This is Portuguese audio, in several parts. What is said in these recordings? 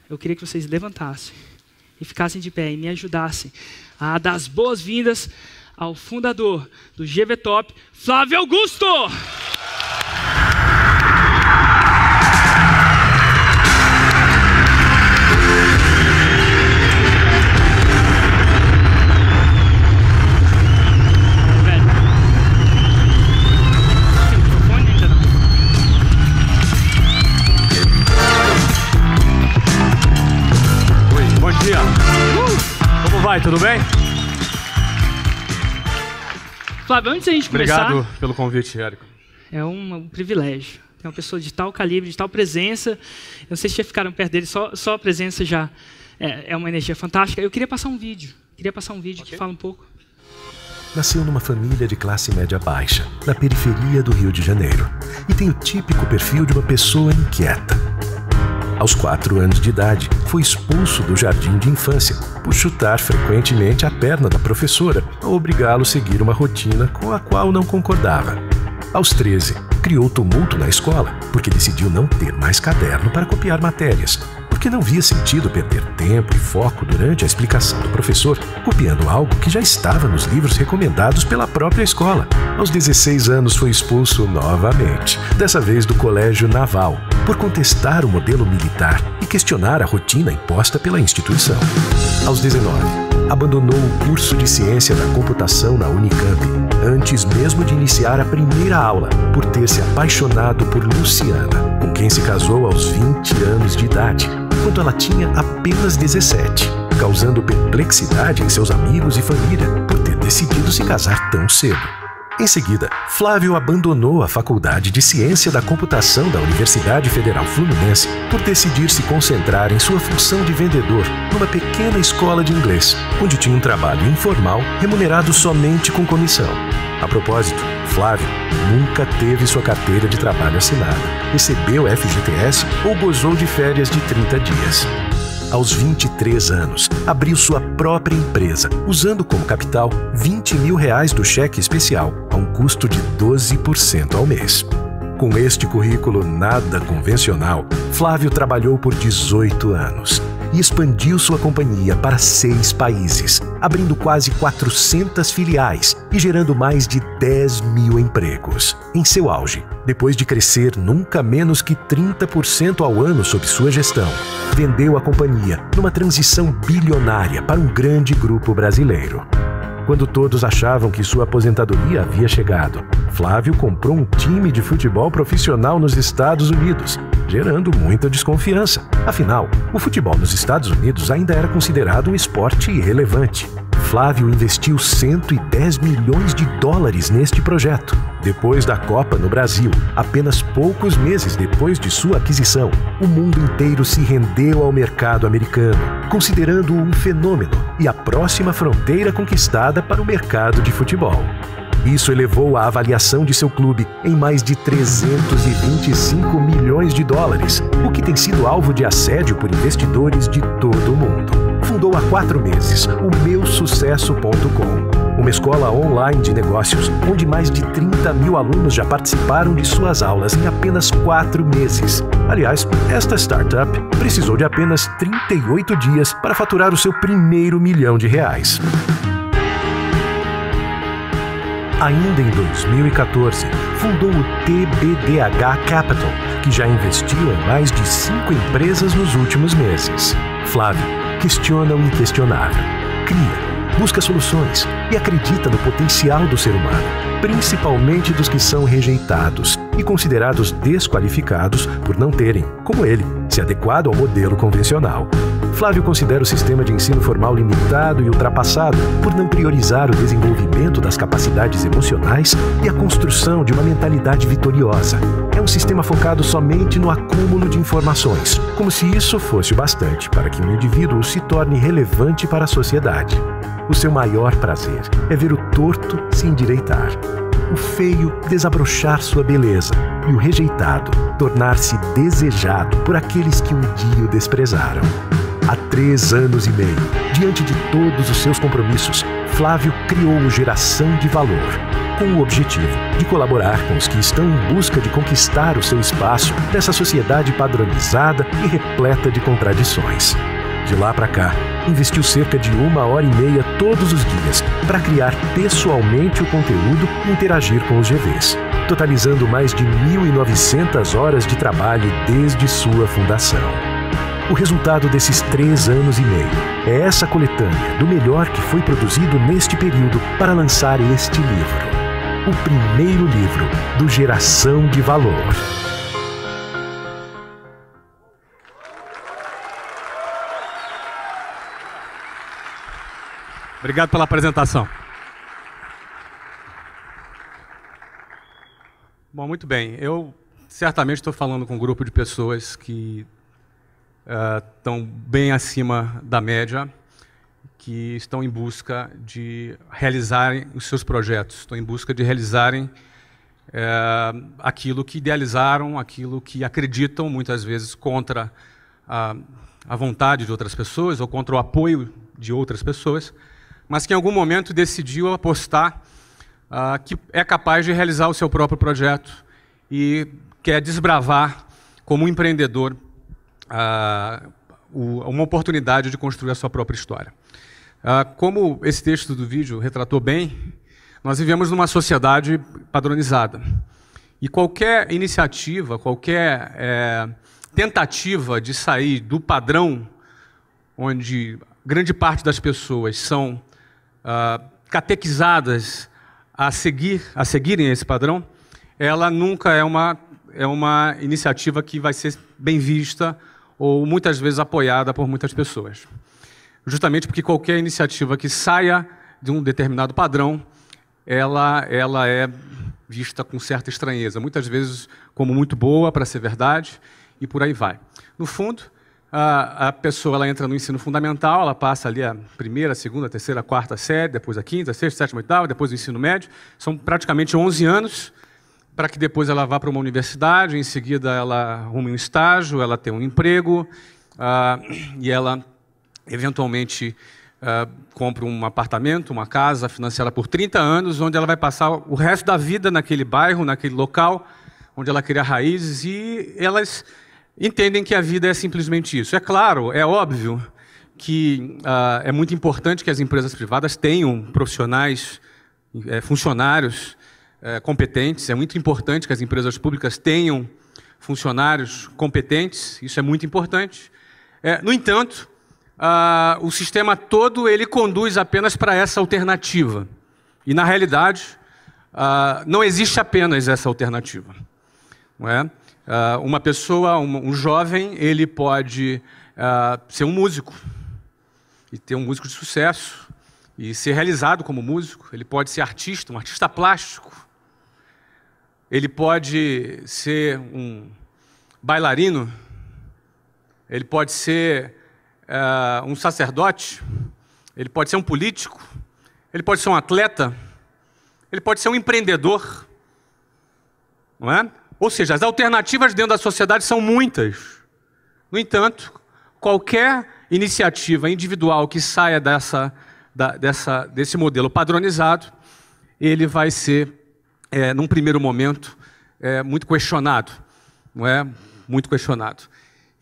eu queria que vocês levantassem e ficassem de pé e me ajudassem a dar as boas-vindas ao fundador do GV Top, Flávio Augusto! Como vai? Tudo bem? Flávio, antes da gente começar... Obrigado pelo convite, Érico. É um privilégio. Tem uma pessoa de tal calibre, de tal presença. Eu não sei se já ficaram perto dele, só a presença já é uma energia fantástica. Eu queria passar um vídeo. Que fala um pouco. Nasceu numa família de classe média baixa, na periferia do Rio de Janeiro. E tem o típico perfil de uma pessoa inquieta. Aos 4 anos de idade, foi expulso do jardim de infância por chutar frequentemente a perna da professora ao obrigá-lo a seguir uma rotina com a qual não concordava. Aos 13, criou tumulto na escola porque decidiu não ter mais caderno para copiar matérias, porque não via sentido perder tempo e foco durante a explicação do professor, copiando algo que já estava nos livros recomendados pela própria escola. Aos 16 anos foi expulso novamente, dessa vez do Colégio Naval, por contestar o modelo militar e questionar a rotina imposta pela instituição. Aos 19, abandonou o curso de Ciência da Computação na Unicamp, antes mesmo de iniciar a primeira aula, por ter se apaixonado por Luciana, com quem se casou aos 20 anos de idade, enquanto ela tinha apenas 17, causando perplexidade em seus amigos e família por ter decidido se casar tão cedo. Em seguida, Flávio abandonou a Faculdade de Ciência da Computação da Universidade Federal Fluminense por decidir se concentrar em sua função de vendedor numa pequena escola de inglês, onde tinha um trabalho informal remunerado somente com comissão. A propósito, Flávio nunca teve sua carteira de trabalho assinada, recebeu FGTS ou gozou de férias de 30 dias. Aos 23 anos, abriu sua própria empresa, usando como capital R$20 mil do cheque especial, a um custo de 12% ao mês. Com este currículo nada convencional, Flávio trabalhou por 18 anos e expandiu sua companhia para 6 países, abrindo quase 400 filiais e gerando mais de 10 mil empregos. Em seu auge, depois de crescer nunca menos que 30% ao ano sob sua gestão, vendeu a companhia numa transição bilionária para um grande grupo brasileiro. Quando todos achavam que sua aposentadoria havia chegado, Flávio comprou um time de futebol profissional nos Estados Unidos, gerando muita desconfiança. Afinal, o futebol nos Estados Unidos ainda era considerado um esporte irrelevante. Flávio investiu $110 milhões neste projeto. Depois da Copa no Brasil, apenas poucos meses depois de sua aquisição, o mundo inteiro se rendeu ao mercado americano, considerando-o um fenômeno e a próxima fronteira conquistada para o mercado de futebol. Isso elevou a avaliação de seu clube em mais de $325 milhões, o que tem sido alvo de assédio por investidores de todo o mundo. Fundou há 4 meses o meusucesso.com, uma escola online de negócios, onde mais de 30 mil alunos já participaram de suas aulas em apenas 4 meses. Aliás, esta startup precisou de apenas 38 dias para faturar o seu primeiro R$1 milhão. Ainda em 2014, fundou o TBDH Capital, que já investiu em mais de 5 empresas nos últimos meses. Flávio questiona o inquestionável, cria, busca soluções e acredita no potencial do ser humano, principalmente dos que são rejeitados e considerados desqualificados por não terem, como ele, se adequado ao modelo convencional. Flávio considera o sistema de ensino formal limitado e ultrapassado por não priorizar o desenvolvimento das capacidades emocionais e a construção de uma mentalidade vitoriosa. É um sistema focado somente no acúmulo de informações, como se isso fosse o bastante para que um indivíduo se torne relevante para a sociedade. O seu maior prazer é ver o torto se endireitar, o feio desabrochar sua beleza e o rejeitado tornar-se desejado por aqueles que um dia o desprezaram. Há 3 anos e meio, diante de todos os seus compromissos, Flávio criou o Geração de Valor, com o objetivo de colaborar com os que estão em busca de conquistar o seu espaço nessa sociedade padronizada e repleta de contradições. De lá para cá, investiu cerca de 1h30 todos os dias para criar pessoalmente o conteúdo e interagir com os GVs, totalizando mais de 1.900 horas de trabalho desde sua fundação. O resultado desses 3 anos e meio é essa coletânea do melhor que foi produzido neste período para lançar este livro. O primeiro livro do Geração de Valor. Obrigado pela apresentação. Bom, muito bem. Eu certamente estou falando com um grupo de pessoas que estão bem acima da média, que estão em busca de realizarem os seus projetos, estão em busca de realizarem aquilo que idealizaram, aquilo que acreditam, muitas vezes contra a vontade de outras pessoas ou contra o apoio de outras pessoas, mas que em algum momento decidiu apostar que é capaz de realizar o seu próprio projeto e quer desbravar, como um empreendedor, uma oportunidade de construir a sua própria história. Como esse texto do vídeo retratou bem, nós vivemos numa sociedade padronizada. E qualquer iniciativa, qualquer tentativa de sair do padrão, onde grande parte das pessoas são catequizadas a seguirem esse padrão, ela nunca é uma iniciativa que vai ser bem vista ou muitas vezes apoiada por muitas pessoas. Justamente porque qualquer iniciativa que saia de um determinado padrão, ela é vista com certa estranheza, muitas vezes como muito boa para ser verdade, e por aí vai. No fundo, a pessoa ela entra no ensino fundamental, ela passa ali a primeira, segunda, terceira, quarta série, depois a quinta, sexta, sétima, oitava, depois o ensino médio. São praticamente 11 anos para que depois ela vá para uma universidade, em seguida ela arrume um estágio, ela tem um emprego, e ela eventualmente compra um apartamento, uma casa financiada por 30 anos, onde ela vai passar o resto da vida naquele bairro, naquele local, onde ela cria raízes, e elas entendem que a vida é simplesmente isso. É claro, é óbvio que é muito importante que as empresas privadas tenham profissionais, funcionários competentes, é muito importante que as empresas públicas tenham funcionários competentes, isso é muito importante. No entanto, o sistema todo ele conduz apenas para essa alternativa. E, na realidade, não existe apenas essa alternativa. Não é? Uma pessoa, um jovem, ele pode ser um músico, e ter um músico de sucesso, e ser realizado como músico. Ele pode ser artista, um artista plástico. Ele pode ser um bailarino. Ele pode ser um sacerdote. Ele pode ser um político. Ele pode ser um atleta. Ele pode ser um empreendedor. Não é? Ou seja, as alternativas dentro da sociedade são muitas. No entanto, qualquer iniciativa individual que saia desse modelo padronizado, ele vai ser, num primeiro momento, muito questionado. Não é? Muito questionado.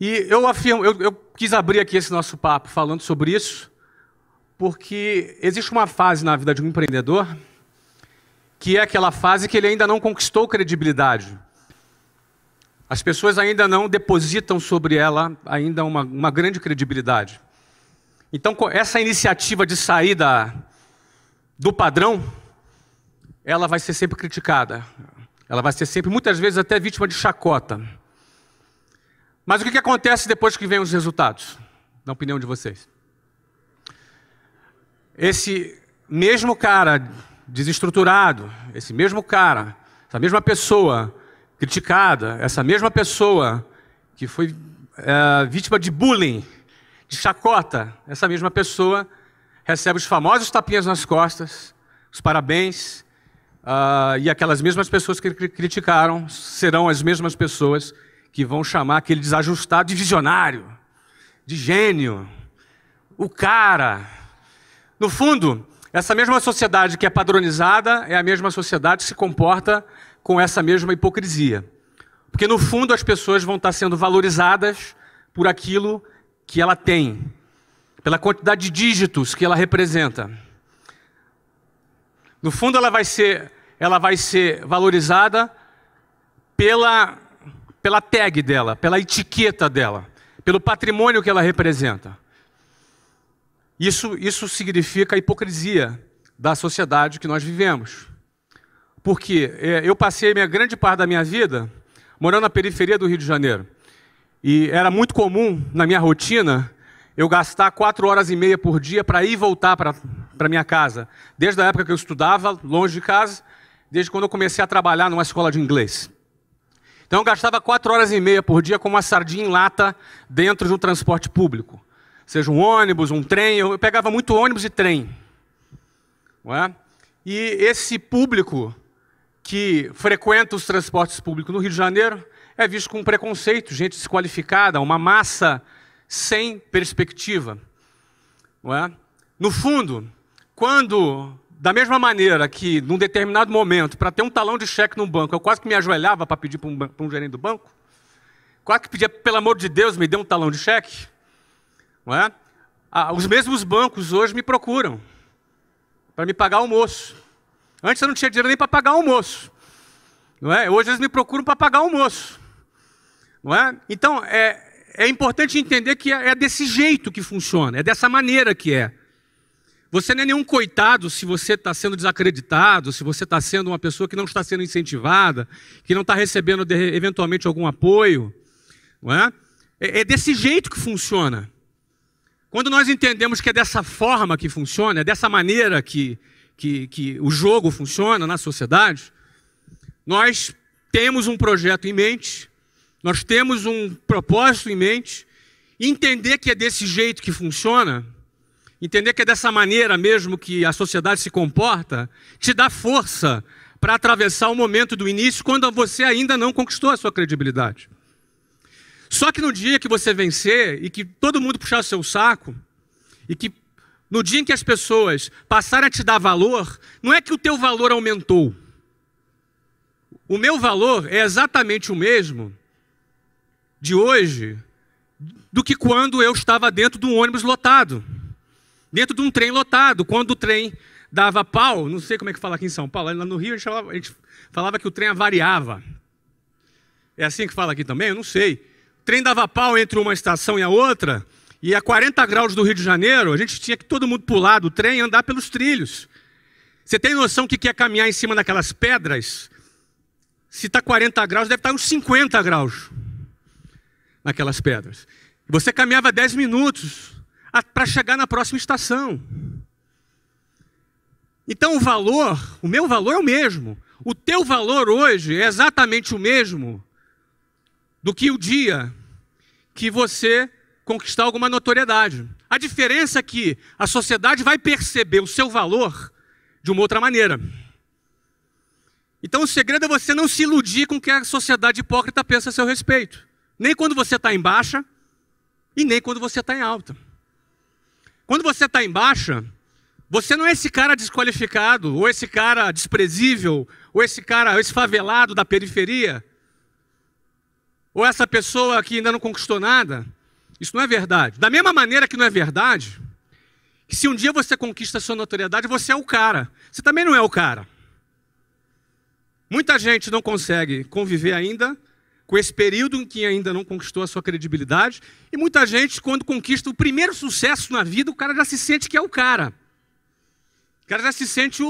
E eu quis abrir aqui esse nosso papo falando sobre isso, porque existe uma fase na vida de um empreendedor que é aquela fase que ele ainda não conquistou credibilidade. As pessoas ainda não depositam sobre ela ainda uma grande credibilidade. Então, essa iniciativa de sair do padrão, ela vai ser sempre criticada. Ela vai ser sempre, muitas vezes, até vítima de chacota. Mas o que acontece depois que vem os resultados? Na opinião de vocês. Esse mesmo cara desestruturado, esse mesmo cara, essa mesma pessoa criticada, essa mesma pessoa que foi vítima de bullying, de chacota, essa mesma pessoa recebe os famosos tapinhas nas costas, os parabéns, e aquelas mesmas pessoas que criticaram serão as mesmas pessoas que vão chamar aquele desajustado de visionário, de gênio, o cara. No fundo, Essa mesma sociedade que é padronizada é a mesma sociedade que se comporta com essa mesma hipocrisia. Porque, no fundo, as pessoas vão estar sendo valorizadas por aquilo que ela tem, pela quantidade de dígitos que ela representa. No fundo, ela vai ser valorizada pela tag dela, pela etiqueta dela, pelo patrimônio que ela representa. Isso significa a hipocrisia da sociedade que nós vivemos. Porque eu passei a grande parte da minha vida morando na periferia do Rio de Janeiro. E era muito comum, na minha rotina, eu gastar 4 horas e meia por dia para ir e voltar para minha casa. Desde a época que eu estudava, longe de casa, desde quando eu comecei a trabalhar numa escola de inglês. Então eu gastava 4 horas e meia por dia como uma sardinha em lata dentro de um transporte público. Seja um ônibus, um trem, eu pegava muito ônibus e trem. Não é? E esse público que frequenta os transportes públicos no Rio de Janeiro é visto com preconceito, gente desqualificada, uma massa sem perspectiva. Não é? No fundo, quando, da mesma maneira que, num determinado momento, para ter um talão de cheque no banco, eu quase que me ajoelhava para pedir para um gerente do banco, quase que pedia, pelo amor de Deus, me dê um talão de cheque, não é? Os mesmos bancos hoje me procuram para me pagar almoço. Antes eu não tinha dinheiro nem para pagar almoço. Não é? Hoje eles me procuram para pagar almoço. Não é? Então, é importante entender que é desse jeito que funciona, é dessa maneira que é. Você não é nenhum coitado se você está sendo desacreditado, se você está sendo uma pessoa que não está sendo incentivada, que não está recebendo eventualmente algum apoio. Não é? É desse jeito que funciona. Quando nós entendemos que é dessa forma que funciona, é dessa maneira que o jogo funciona na sociedade, nós temos um projeto em mente, nós temos um propósito em mente, e entender que é desse jeito que funciona, entender que é dessa maneira mesmo que a sociedade se comporta, te dá força para atravessar o momento do início quando você ainda não conquistou a sua credibilidade. Só que no dia que você vencer e que todo mundo puxar o seu saco, e que no dia em que as pessoas passarem a te dar valor, não é que o teu valor aumentou. O meu valor é exatamente o mesmo de hoje do que quando eu estava dentro de um ônibus lotado, dentro de um trem lotado. Quando o trem dava pau, não sei como é que fala aqui em São Paulo, lá no Rio a gente falava que o trem avariava. É assim que fala aqui também? Eu não sei. O trem dava pau entre uma estação e a outra, e a 40 graus do Rio de Janeiro, a gente tinha que todo mundo pular do trem e andar pelos trilhos. Você tem noção que é caminhar em cima daquelas pedras? Se está 40 graus, deve estar uns 50 graus naquelas pedras. Você caminhava 10 minutos para chegar na próxima estação. Então o meu valor é o mesmo. O teu valor hoje é exatamente o mesmo do que o dia que você conquistar alguma notoriedade. A diferença é que a sociedade vai perceber o seu valor de uma outra maneira. Então o segredo é você não se iludir com o que a sociedade hipócrita pensa a seu respeito. Nem quando você está em baixa e nem quando você está em alta. Quando você está em baixa, você não é esse cara desqualificado, ou esse cara desprezível, ou esse favelado da periferia, ou essa pessoa que ainda não conquistou nada. Isso não é verdade. Da mesma maneira que não é verdade, que se um dia você conquista a sua notoriedade, você é o cara. Você também não é o cara. Muita gente não consegue conviver ainda com esse período em que ainda não conquistou a sua credibilidade, e muita gente, quando conquista o primeiro sucesso na vida, o cara já se sente que é o cara. O cara já se sente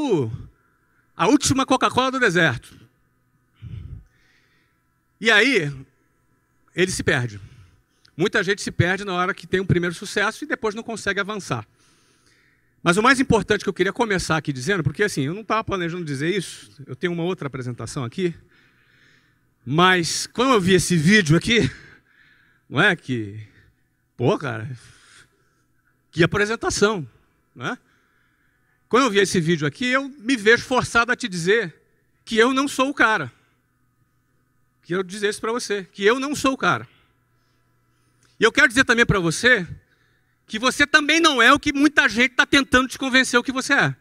a última Coca-Cola do deserto. E aí, ele se perde. Muita gente se perde na hora que tem um primeiro sucesso e depois não consegue avançar. Mas o mais importante que eu queria começar aqui dizendo, porque assim, eu não estava planejando dizer isso, eu tenho uma outra apresentação aqui, mas quando eu vi esse vídeo aqui, não é que... Pô, cara, que apresentação, não é? Quando eu vi esse vídeo aqui, eu me vejo forçado a te dizer que eu não sou o cara. Quero dizer isso para você, que eu não sou o cara. E eu quero dizer também para você que você também não é o que muita gente está tentando te convencer o que você é.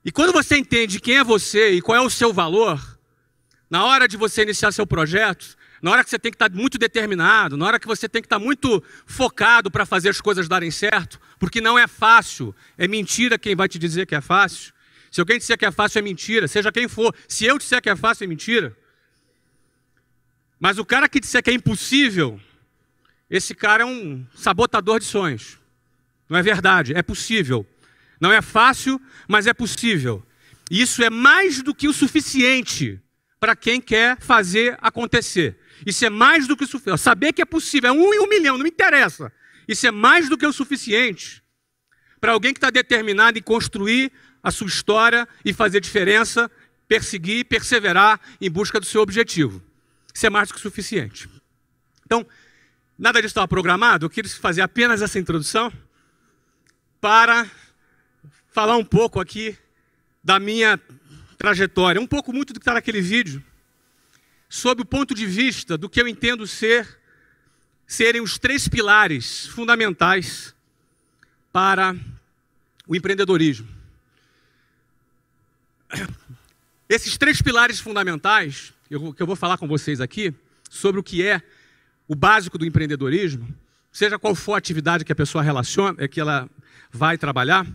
E quando você entende quem é você e qual é o seu valor, na hora de você iniciar seu projeto, na hora que você tem que estar muito determinado, na hora que você tem que estar muito focado para fazer as coisas darem certo, porque não é fácil, é mentira quem vai te dizer que é fácil. Se alguém disser que é fácil, é mentira, seja quem for. Se eu disser que é fácil, é mentira. Mas o cara que disser que é impossível, esse cara é um sabotador de sonhos. Não é verdade, é possível. Não é fácil, mas é possível. E isso é mais do que o suficiente para quem quer fazer acontecer. Isso é mais do que o suficiente. Saber que é possível, é 1 em 1 milhão, não me interessa. Isso é mais do que o suficiente para alguém que está determinado em construir a sua história e fazer diferença, perseguir, perseverar em busca do seu objetivo. Isso é mais do que o suficiente. Então, nada disso estava programado. Eu queria fazer apenas essa introdução para falar um pouco aqui da minha trajetória, um pouco muito do que está naquele vídeo, sob o ponto de vista do que eu entendo serem os 3 pilares fundamentais para o empreendedorismo. Esses 3 pilares fundamentais, que eu vou falar com vocês aqui, sobre o que é o básico do empreendedorismo, seja qual for a atividade que a pessoa que ela vai trabalhar,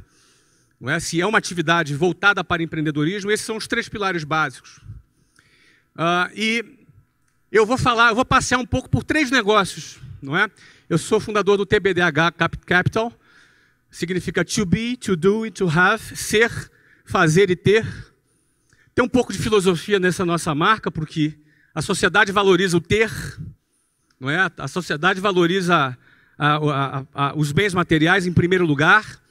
não é? Se é uma atividade voltada para empreendedorismo, esses são os 3 pilares básicos. E eu vou passear um pouco por 3 negócios, não é? Eu sou fundador do TBDH Capital, significa to be, to do e to have, ser, fazer e ter. Tem um pouco de filosofia nessa nossa marca, porque a sociedade valoriza o ter, não é? A sociedade valoriza os bens materiais em primeiro lugar.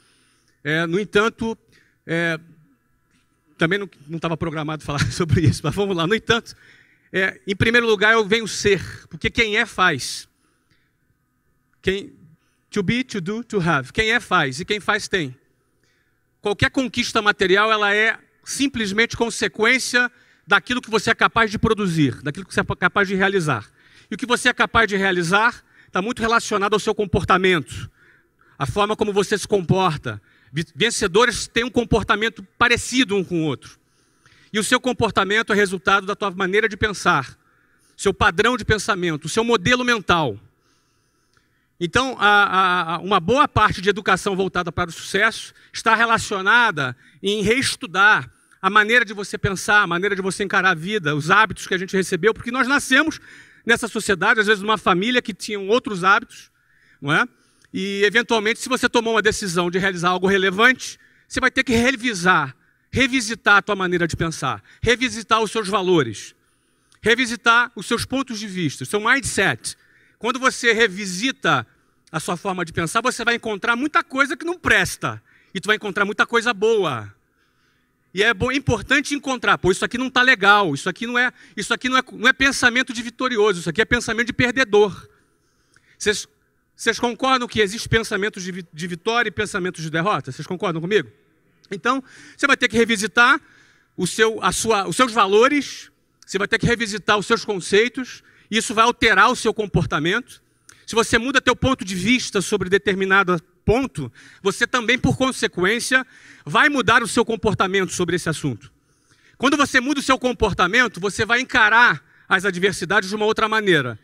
No entanto, também não estava programado falar sobre isso, mas vamos lá. No entanto, em primeiro lugar eu venho ser, porque quem é faz. To be, to do, to have. Quem é faz e quem faz tem. Qualquer conquista material ela é simplesmente consequência daquilo que você é capaz de produzir, daquilo que você é capaz de realizar. E o que você é capaz de realizar está muito relacionado ao seu comportamento, a forma como você se comporta. Vencedores têm um comportamento parecido um com o outro. E o seu comportamento é resultado da tua maneira de pensar, seu padrão de pensamento, o seu modelo mental. Então, uma boa parte de educação voltada para o sucesso está relacionada em reestudar a maneira de você pensar, a maneira de você encarar a vida, os hábitos que a gente recebeu, porque nós nascemos nessa sociedade, às vezes numa família que tinha outros hábitos, não é? E, eventualmente, se você tomou uma decisão de realizar algo relevante, você vai ter que revisitar a tua maneira de pensar, revisitar os seus valores, revisitar os seus pontos de vista, o seu mindset. Quando você revisita a sua forma de pensar, você vai encontrar muita coisa que não presta. E tu vai encontrar muita coisa boa. E é importante encontrar, pô, isso aqui não está legal, isso aqui não é pensamento de vitorioso, isso aqui é pensamento de perdedor. Vocês concordam que existe pensamentos de vitória e pensamentos de derrota? Vocês concordam comigo? Então, você vai ter que revisitar os seus valores, você vai ter que revisitar os seus conceitos, e isso vai alterar o seu comportamento. Se você muda teu ponto de vista sobre determinado ponto, você também, por consequência, vai mudar o seu comportamento sobre esse assunto. Quando você muda o seu comportamento, você vai encarar as adversidades de uma outra maneira.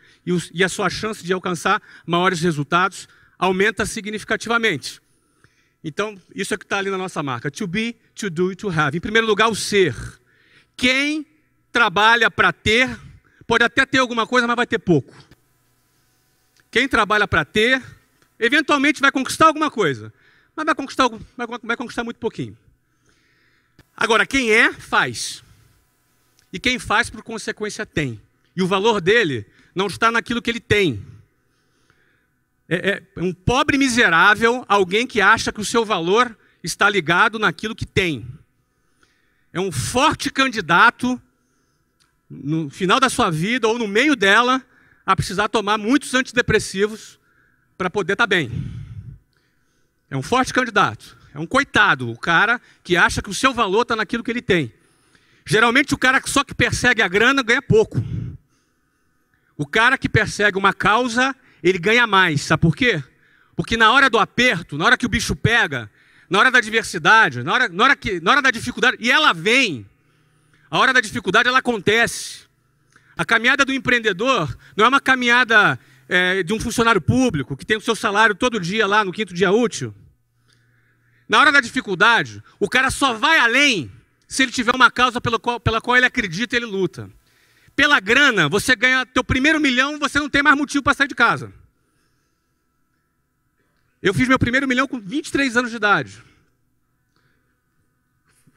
E a sua chance de alcançar maiores resultados aumenta significativamente. Então, isso é o que está ali na nossa marca. To be, to do e to have. Em primeiro lugar, o ser. Quem trabalha para ter, pode até ter alguma coisa, mas vai ter pouco. Quem trabalha para ter, eventualmente vai conquistar alguma coisa, mas vai conquistar muito pouquinho. Agora, quem é, faz. E quem faz, por consequência, tem. E o valor dele não está naquilo que ele tem. É um pobre miserável, alguém que acha que o seu valor está ligado naquilo que tem. É um forte candidato, no final da sua vida ou no meio dela, a precisar tomar muitos antidepressivos para poder estar bem. É um forte candidato. É um coitado, o cara que acha que o seu valor está naquilo que ele tem. Geralmente o cara só que persegue a grana ganha pouco. O cara que persegue uma causa, ele ganha mais. Sabe por quê? Porque na hora do aperto, na hora que o bicho pega, na hora da adversidade, na hora da dificuldade, e ela vem, a hora da dificuldade ela acontece. A caminhada do empreendedor não é uma caminhada de um funcionário público que tem o seu salário todo dia lá no 5º dia útil. Na hora da dificuldade, o cara só vai além se ele tiver uma causa pela qual ele acredita e ele luta. Pela grana, você ganha teu primeiro milhão, você não tem mais motivo para sair de casa. Eu fiz meu primeiro milhão com 23 anos de idade.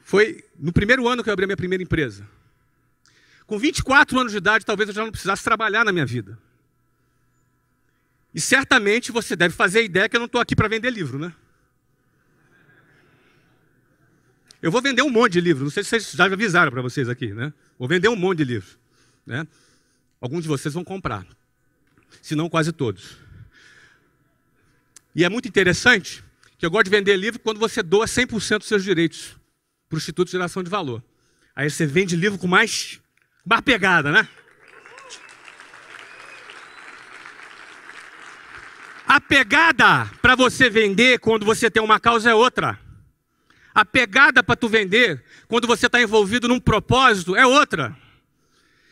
Foi no primeiro ano que eu abri a minha primeira empresa. Com 24 anos de idade, talvez eu já não precisasse trabalhar na minha vida. E certamente você deve fazer a ideia que eu não estou aqui para vender livro, né? Eu vou vender um monte de livro. Não sei se vocês já avisaram para vocês aqui, né? Vou vender um monte de livro, né? Alguns de vocês vão comprar. Se não, quase todos. E é muito interessante que eu gosto de vender livro quando você doa 100% dos seus direitos para o Instituto de Geração de Valor. Aí você vende livro com mais pegada, né? A pegada para você vender quando você tem uma causa é outra. A pegada para tu vender quando você está envolvido num propósito é outra.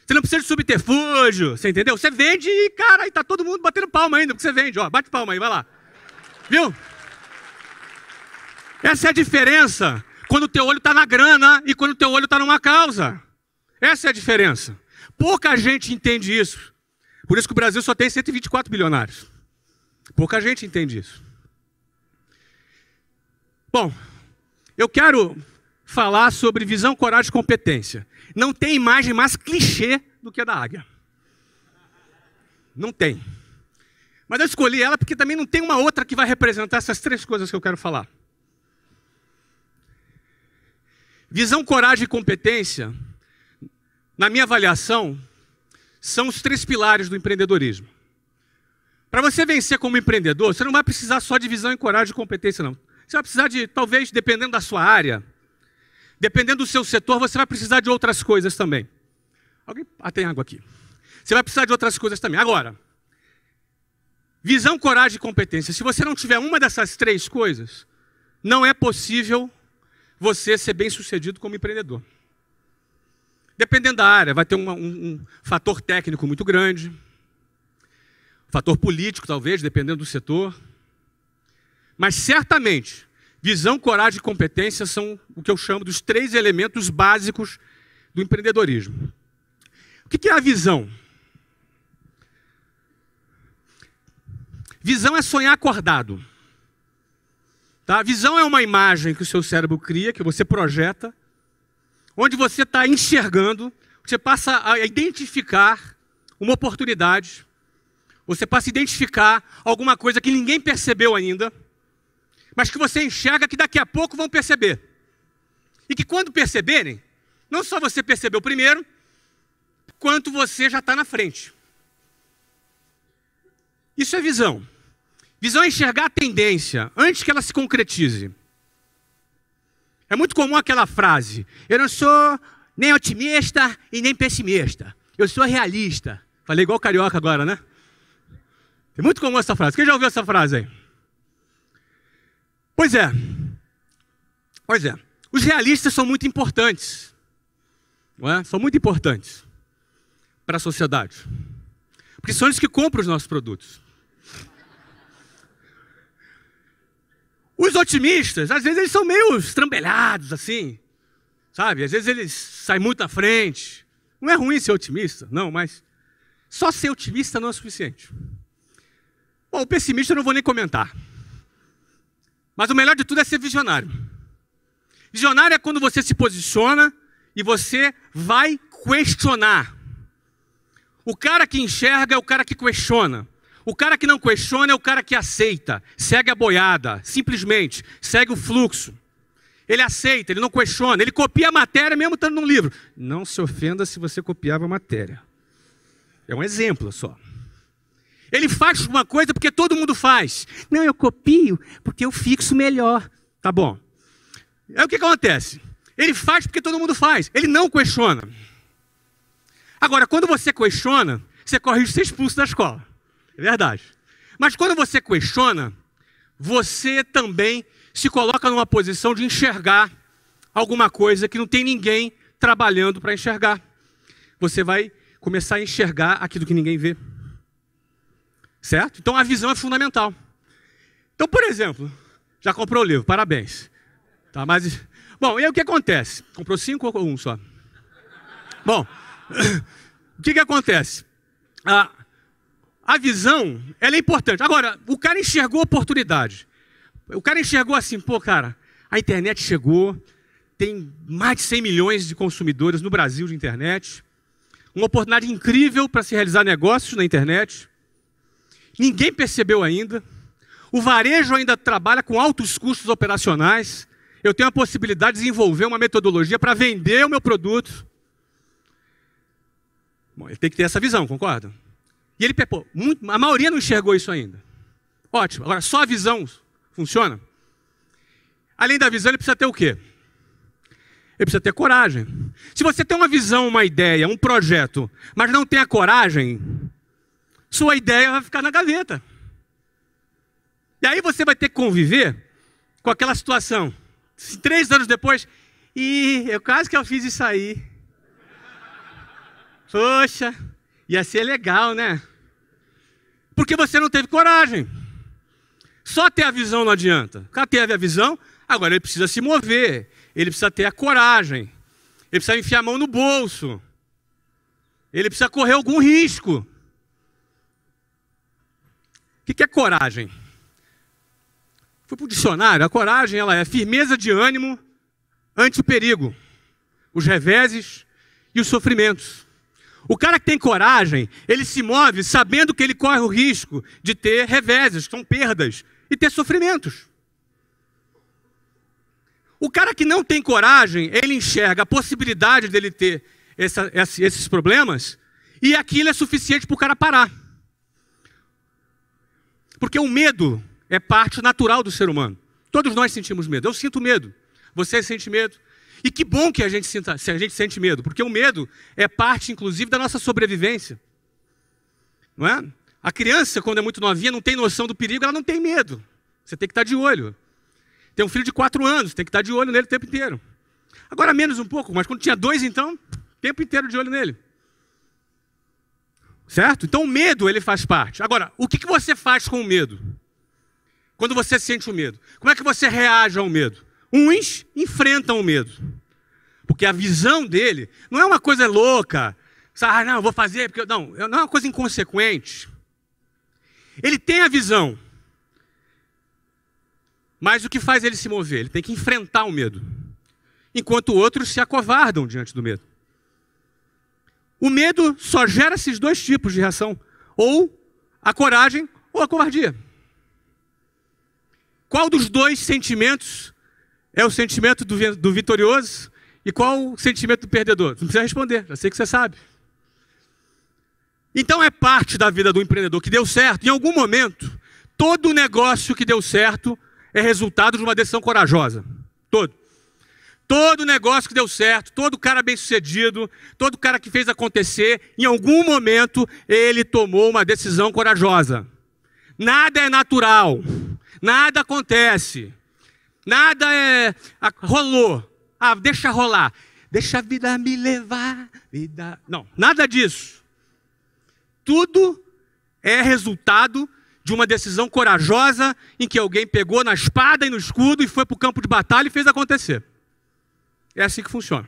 Você não precisa de subterfúgio, você entendeu? Você vende e, cara, aí tá todo mundo batendo palma ainda, porque você vende, ó, bate palma aí, vai lá. Viu? Essa é a diferença quando o teu olho está na grana e quando o teu olho está numa causa. Essa é a diferença. Pouca gente entende isso. Por isso que o Brasil só tem 124 bilionários. Pouca gente entende isso. Bom, eu quero falar sobre visão, coragem e competência. Não tem imagem mais clichê do que a da águia. Não tem. Mas eu escolhi ela porque também não tem uma outra que vai representar essas 3 coisas que eu quero falar. Visão, coragem e competência, na minha avaliação, são os 3 pilares do empreendedorismo. Para você vencer como empreendedor, você não vai precisar só de visão, coragem e competência, não. Você vai precisar de, talvez, dependendo da sua área, dependendo do seu setor, você vai precisar de outras coisas também. Alguém? Ah, tem água aqui. Você vai precisar de outras coisas também. Agora, visão, coragem e competência. Se você não tiver uma dessas 3 coisas, não é possível você ser bem-sucedido como empreendedor. Dependendo da área, vai ter um fator técnico muito grande, fator político, talvez, dependendo do setor. Mas, certamente, visão, coragem e competência são o que eu chamo dos 3 elementos básicos do empreendedorismo. O que é a visão? Visão é sonhar acordado. Tá? Visão é uma imagem que o seu cérebro cria, que você projeta, onde você está enxergando, você passa a identificar uma oportunidade, você passa a identificar alguma coisa que ninguém percebeu ainda, mas que você enxerga que daqui a pouco vão perceber. E que quando perceberem, não só você percebeu primeiro, quanto você já está na frente. Isso é visão. Visão é enxergar a tendência antes que ela se concretize. É muito comum aquela frase: eu não sou nem otimista e nem pessimista. Eu sou realista. Falei igual carioca agora, né? É muito comum essa frase. Quem já ouviu essa frase aí? Pois é. Os realistas são muito importantes. Não é? São muito importantes para a sociedade. Porque são eles que compram os nossos produtos. Os otimistas, às vezes eles são meio estrambelhados, assim, sabe? Às vezes eles saem muito à frente. Não é ruim ser otimista, não, mas só ser otimista não é suficiente. Bom, o pessimista eu não vou nem comentar. Mas o melhor de tudo é ser visionário. Visionário é quando você se posiciona e você vai questionar. O cara que enxerga é o cara que questiona. O cara que não questiona é o cara que aceita, segue a boiada, simplesmente, segue o fluxo. Ele aceita, ele não questiona, ele copia a matéria mesmo estando num livro. Não se ofenda se você copiava a matéria. É um exemplo só. Ele faz uma coisa porque todo mundo faz. Não, eu copio porque eu fixo melhor. Tá bom. Aí o que acontece? Ele faz porque todo mundo faz, ele não questiona. Agora, quando você questiona, você corre risco de ser expulso da escola. É verdade. Mas quando você questiona, você também se coloca numa posição de enxergar alguma coisa que não tem ninguém trabalhando para enxergar. Você vai começar a enxergar aquilo que ninguém vê. Certo? Então a visão é fundamental. Então, por exemplo, já comprou o livro, parabéns. Tá, mas... Bom, e aí o que acontece? Comprou 5 ou 1 só? Bom, o que acontece? A visão, ela é importante. Agora, o cara enxergou a oportunidade. O cara enxergou assim, pô, cara, a internet chegou, tem mais de 100 milhões de consumidores no Brasil de internet, uma oportunidade incrível para se realizar negócios na internet. Ninguém percebeu ainda. O varejo ainda trabalha com altos custos operacionais. Eu tenho a possibilidade de desenvolver uma metodologia para vender o meu produto. Bom, ele tem que ter essa visão, concorda? E ele, pô, a maioria não enxergou isso ainda. Ótimo. Agora, só a visão funciona? Além da visão, ele precisa ter o quê? Ele precisa ter coragem. Se você tem uma visão, uma ideia, um projeto, mas não tem a coragem, sua ideia vai ficar na gaveta. E aí você vai ter que conviver com aquela situação. 3 anos depois, eu quase que eu fiz isso aí. Poxa, ia ser legal, né? Porque você não teve coragem. Só ter a visão não adianta. O cara teve a visão, agora ele precisa se mover. Ele precisa ter a coragem. Ele precisa enfiar a mão no bolso. Ele precisa correr algum risco. O que é coragem? Fui para o dicionário. A coragem, ela é firmeza de ânimo ante o perigo, os reveses e os sofrimentos. O cara que tem coragem, ele se move sabendo que ele corre o risco de ter reveses, que são perdas, e ter sofrimentos. O cara que não tem coragem, ele enxerga a possibilidade dele ter esses problemas, e aquilo é suficiente para o cara parar. Porque o medo é parte natural do ser humano. Todos nós sentimos medo. Eu sinto medo. Você sente medo. E que bom que a gente sente medo, porque o medo é parte, inclusive, da nossa sobrevivência. Não é? A criança, quando é muito novinha, não tem noção do perigo, ela não tem medo. Você tem que estar de olho. Tem um filho de 4 anos, tem que estar de olho nele o tempo inteiro. Agora menos um pouco, mas quando tinha 2, então, o tempo inteiro de olho nele. Certo? Então o medo, ele faz parte. Agora, o que você faz com o medo? Quando você sente o medo? Como é que você reage ao medo? Uns enfrentam o medo. Porque a visão dele não é uma coisa louca. Não, eu vou fazer, porque não é uma coisa inconsequente. Ele tem a visão. Mas o que faz ele se mover? Ele tem que enfrentar o medo. Enquanto outros se acovardam diante do medo. O medo só gera esses 2 tipos de reação. Ou a coragem ou a covardia. Qual dos 2 sentimentos é o sentimento do vitorioso e qual o sentimento do perdedor? Não precisa responder, já sei que você sabe. Então é parte da vida do empreendedor que deu certo. Em algum momento, todo negócio que deu certo é resultado de uma decisão corajosa. Todo negócio que deu certo, todo cara bem-sucedido, todo cara que fez acontecer, em algum momento ele tomou uma decisão corajosa. Nada é natural. Nada acontece. Nada rolou. Deixa rolar. Deixa a vida me levar. Não, nada disso. Tudo é resultado de uma decisão corajosa em que alguém pegou na espada e no escudo e foi para o campo de batalha e fez acontecer. É assim que funciona.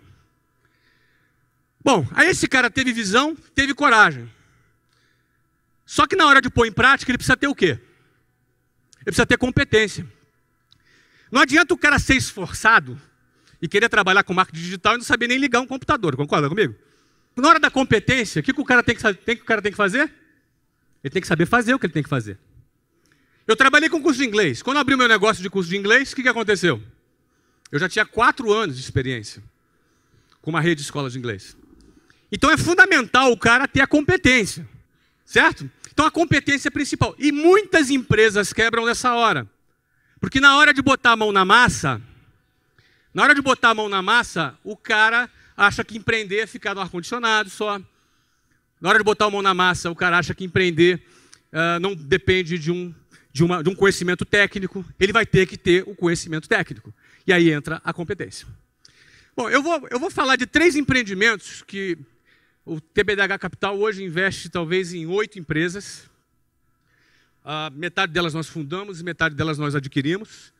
Bom, aí esse cara teve visão, teve coragem. Só que na hora de pôr em prática, ele precisa ter o quê? Ele precisa ter competência. Não adianta o cara ser esforçado e querer trabalhar com marketing digital e não saber nem ligar um computador, concorda comigo? Na hora da competência, o que o cara tem que fazer? Ele tem que saber fazer o que ele tem que fazer. Eu trabalhei com curso de inglês. Quando eu abri o meu negócio de curso de inglês, o que aconteceu? Eu já tinha 4 anos de experiência com uma rede de escolas de inglês. Então é fundamental o cara ter a competência, certo? Então a competência é principal. E muitas empresas quebram nessa hora. Porque na hora de botar a mão na massa, o cara acha que empreender é ficar no ar-condicionado só. Na hora de botar a mão na massa, o cara acha que empreender não depende de de um conhecimento técnico, ele vai ter que ter o conhecimento técnico. E aí entra a competência. Bom, eu vou falar de 3 empreendimentos que o TBDH Capital hoje investe talvez em 8 empresas. Metade delas nós fundamos e metade delas nós adquirimos.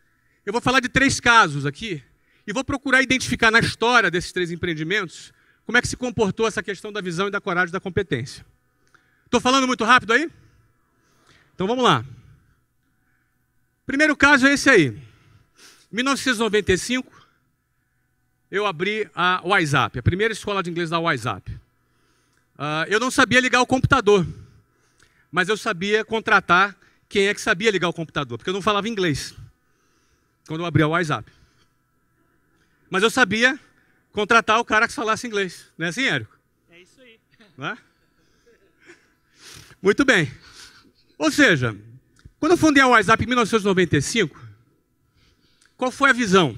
Eu vou falar de 3 casos aqui e vou procurar identificar na história desses 3 empreendimentos como é que se comportou essa questão da visão e da coragem e da competência. Estou falando muito rápido aí? Então vamos lá. Primeiro caso é esse aí. Em 1995, eu abri a WhatsApp, a primeira escola de inglês da WhatsApp. Eu não sabia ligar o computador, mas eu sabia contratar quem é que sabia ligar o computador, porque eu não falava inglês quando eu abri a WhatsApp. Mas eu sabia contratar o cara que falasse inglês. Não é assim, Érico? É isso aí. Não é? Muito bem. Ou seja, quando eu fundei a WhatsApp em 1995, qual foi a visão?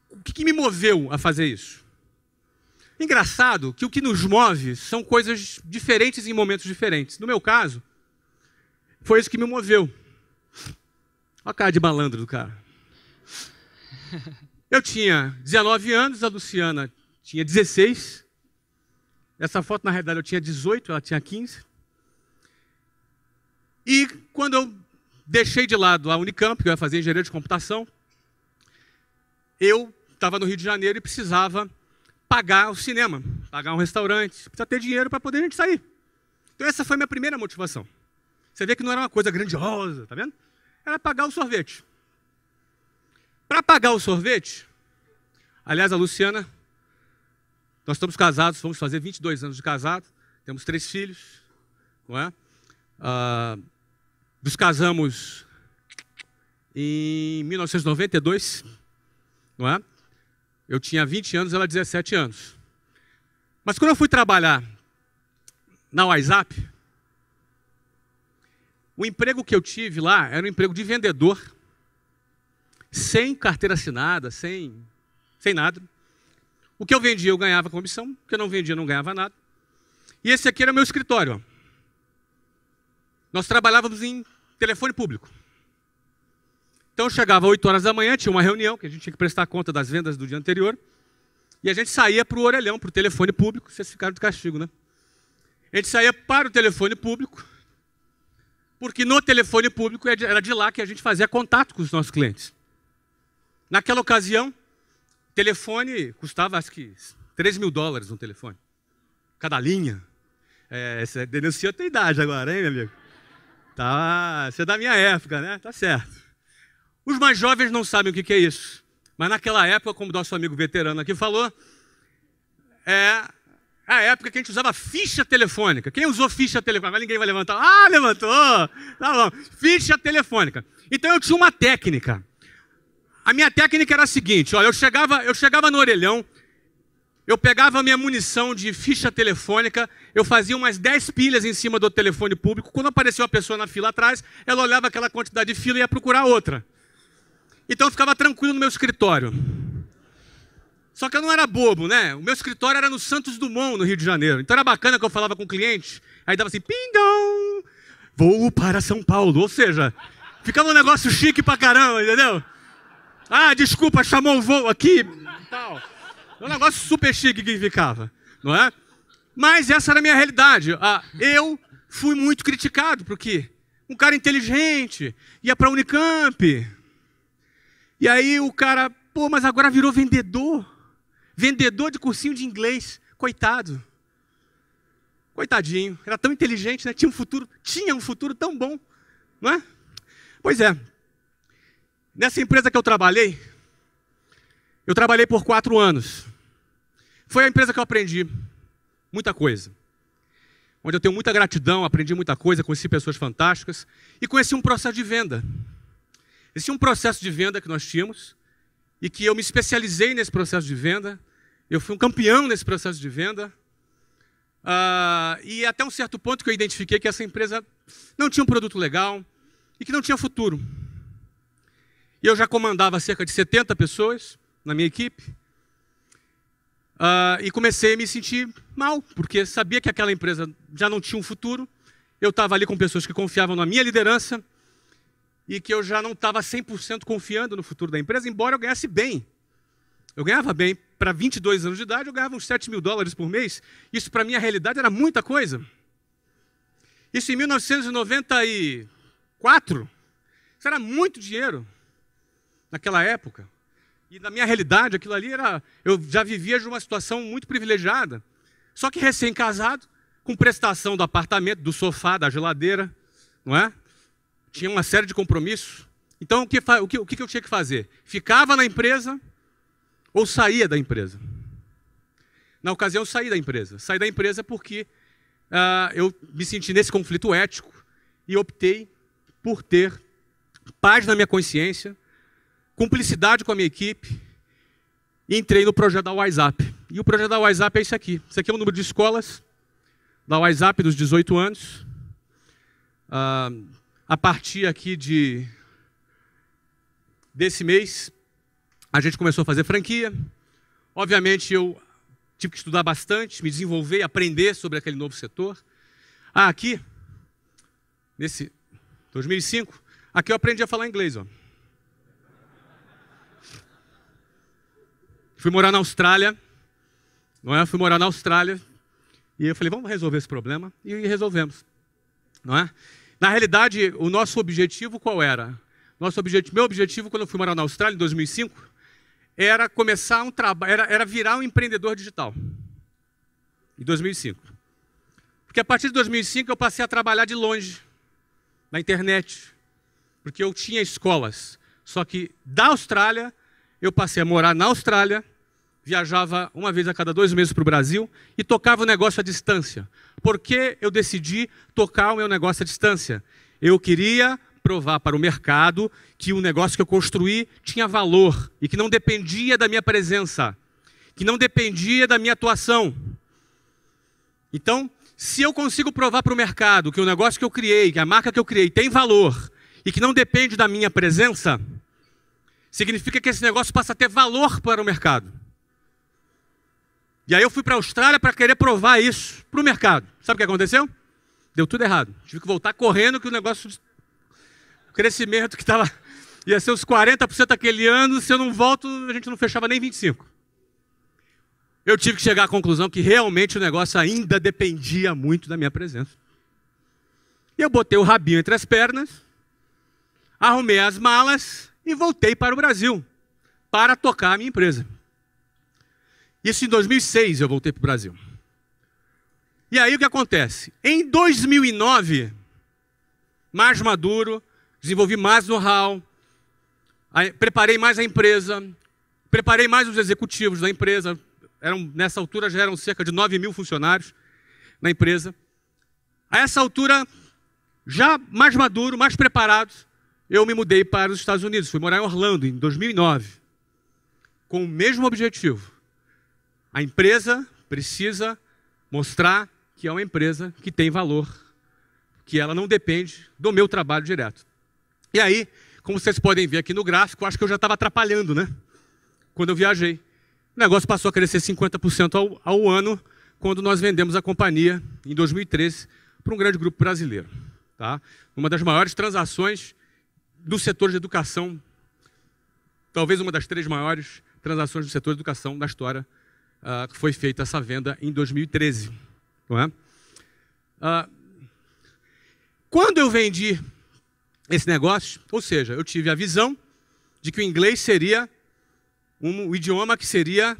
O que me moveu a fazer isso? Engraçado que o que nos move são coisas diferentes em momentos diferentes. No meu caso, foi isso que me moveu. Olha a cara de malandro do cara. Eu tinha 19 anos, a Luciana tinha 16. Essa foto, na realidade, eu tinha 18, ela tinha 15. E quando eu deixei de lado a Unicamp, que eu ia fazer engenharia de computação, eu estava no Rio de Janeiro e precisava pagar o cinema, pagar um restaurante, precisa ter dinheiro para poder a gente sair. Então essa foi a minha primeira motivação. Você vê que não era uma coisa grandiosa, tá vendo? Era pagar o sorvete. Para pagar o sorvete, aliás, a Luciana, nós estamos casados, vamos fazer 22 anos de casado, temos 3 filhos, não é? Nos casamos em 1992, não é? Eu tinha 20 anos, ela 17 anos. Mas quando eu fui trabalhar na WhatsApp, o emprego que eu tive lá era um emprego de vendedor, sem carteira assinada, sem nada. O que eu vendia eu ganhava comissão, o que eu não vendia eu não ganhava nada. E esse aqui era o meu escritório. Ó. Nós trabalhávamos em telefone público. Então eu chegava às 8 horas da manhã, tinha uma reunião, que a gente tinha que prestar conta das vendas do dia anterior, e a gente saía para o orelhão, para o telefone público, vocês ficaram de castigo, né? A gente saía para o telefone público, porque no telefone público era de lá que a gente fazia contato com os nossos clientes. Naquela ocasião, o telefone custava, acho que, $3.000 um telefone. Cada linha. Você denuncia a tua idade agora, hein, meu amigo? Tá, você é da minha época, né? Tá certo. Os mais jovens não sabem o que é isso. Mas naquela época, como nosso amigo veterano aqui falou, é a época que a gente usava ficha telefônica. Quem usou ficha telefônica? Ninguém vai levantar. Ah, levantou! Tá bom. Ficha telefônica. Então eu tinha uma técnica. A minha técnica era a seguinte, olha, eu chegava no orelhão, eu pegava a minha munição de ficha telefônica, eu fazia umas 10 pilhas em cima do telefone público, quando apareceu uma pessoa na fila atrás, ela olhava aquela quantidade de fila e ia procurar outra. Então eu ficava tranquilo no meu escritório. Só que eu não era bobo, né? O meu escritório era no Santos Dumont, no Rio de Janeiro. Então era bacana que eu falava com o cliente, aí dava assim, ping-dong, voo para São Paulo. Ou seja, ficava um negócio chique pra caramba, entendeu? Ah, desculpa, chamou o voo aqui e tal. É um negócio super chique que ficava, não é? Mas essa era a minha realidade. Eu fui muito criticado, porque um cara inteligente ia para a Unicamp. E aí o cara, pô, mas agora virou vendedor. Vendedor de cursinho de inglês. Coitado. Coitadinho. Era tão inteligente, né? Tinha um futuro tão bom, não é? Pois é. Nessa empresa que eu trabalhei por 4 anos. Foi a empresa que eu aprendi muita coisa. Onde eu tenho muita gratidão, aprendi muita coisa, conheci pessoas fantásticas e conheci um processo de venda. Existia um processo de venda que nós tínhamos e que eu me especializei nesse processo de venda. Eu fui um campeão nesse processo de venda. E até um certo ponto que eu identifiquei que essa empresa não tinha um produto legal e que não tinha futuro. E eu já comandava cerca de 70 pessoas na minha equipe. E comecei a me sentir mal, porque sabia que aquela empresa já não tinha um futuro eu estava ali com pessoas que confiavam na minha liderança e que eu já não estava 100% confiando no futuro da empresa, embora eu ganhasse bem. Eu ganhava bem. Para 22 anos de idade, eu ganhava uns $7.000 por mês. Isso, para a minha realidade, era muita coisa. Isso em 1994. Isso era muito dinheiro naquela época. E na minha realidade, aquilo ali era... Eu já vivia de uma situação muito privilegiada. Só que recém-casado, com prestação do apartamento, do sofá, da geladeira, não é? Tinha uma série de compromissos. Então, o que eu tinha que fazer? Ficava na empresa ou saía da empresa? Na ocasião, eu saí da empresa. Saí da empresa porque eu me senti nesse conflito ético e optei por ter paz na minha consciência, cumplicidade com a minha equipe, e entrei no projeto da WhatsApp. E o projeto da WhatsApp é isso aqui. Isso aqui é o número de escolas da WhatsApp dos 18 anos. A partir aqui desse mês, a gente começou a fazer franquia. Obviamente, eu tive que estudar bastante, me desenvolver, aprender sobre aquele novo setor. Aqui, nesse 2005, aqui eu aprendi a falar inglês. Ó. Fui morar na Austrália, não é? Fui morar na Austrália e eu falei, vamos resolver esse problema, e resolvemos, não é? Na realidade, o nosso objetivo qual era? Meu objetivo quando eu fui morar na Austrália em 2005 era começar um trabalho, era virar um empreendedor digital. Em 2005. Porque a partir de 2005 eu passei a trabalhar de longe, na internet, porque eu tinha escolas. Só que da Austrália, eu passei a morar na Austrália, viajava uma vez a cada 2 meses para o Brasil e tocava o negócio à distância. Por que eu decidi tocar o meu negócio à distância? Eu queria provar para o mercado que o negócio que eu construí tinha valor e que não dependia da minha presença, que não dependia da minha atuação. Então, se eu consigo provar para o mercado que o negócio que eu criei, que a marca que eu criei tem valor e que não depende da minha presença, significa que esse negócio passa a ter valor para o mercado. E aí eu fui para a Austrália para querer provar isso para o mercado. Sabe o que aconteceu? Deu tudo errado. Tive que voltar correndo que o negócio... O crescimento que estava... Ia ser uns 40% aquele ano, se eu não volto, a gente não fechava nem 25%. Eu tive que chegar à conclusão que realmente o negócio ainda dependia muito da minha presença. E eu botei o rabinho entre as pernas, arrumei as malas e voltei para o Brasil, para tocar a minha empresa. Isso em 2006 eu voltei para o Brasil. E aí o que acontece? Em 2009, mais maduro, desenvolvi mais know-how, preparei mais a empresa, preparei mais os executivos da empresa. Nessa altura já eram cerca de 9.000 funcionários na empresa. A essa altura, já mais maduro, mais preparado, eu me mudei para os Estados Unidos. Fui morar em Orlando em 2009, com o mesmo objetivo. A empresa precisa mostrar que é uma empresa que tem valor, que ela não depende do meu trabalho direto. E aí, como vocês podem ver aqui no gráfico, acho que eu já estava atrapalhando, né? Quando eu viajei. O negócio passou a crescer 50% ao ano, quando nós vendemos a companhia, em 2013, para um grande grupo brasileiro. Tá? Uma das maiores transações do setor de educação, talvez uma das 3 maiores transações do setor de educação da história, que foi feita essa venda em 2013. Não é? Quando eu vendi esse negócio, ou seja, eu tive a visão de que o inglês seria um idioma que seria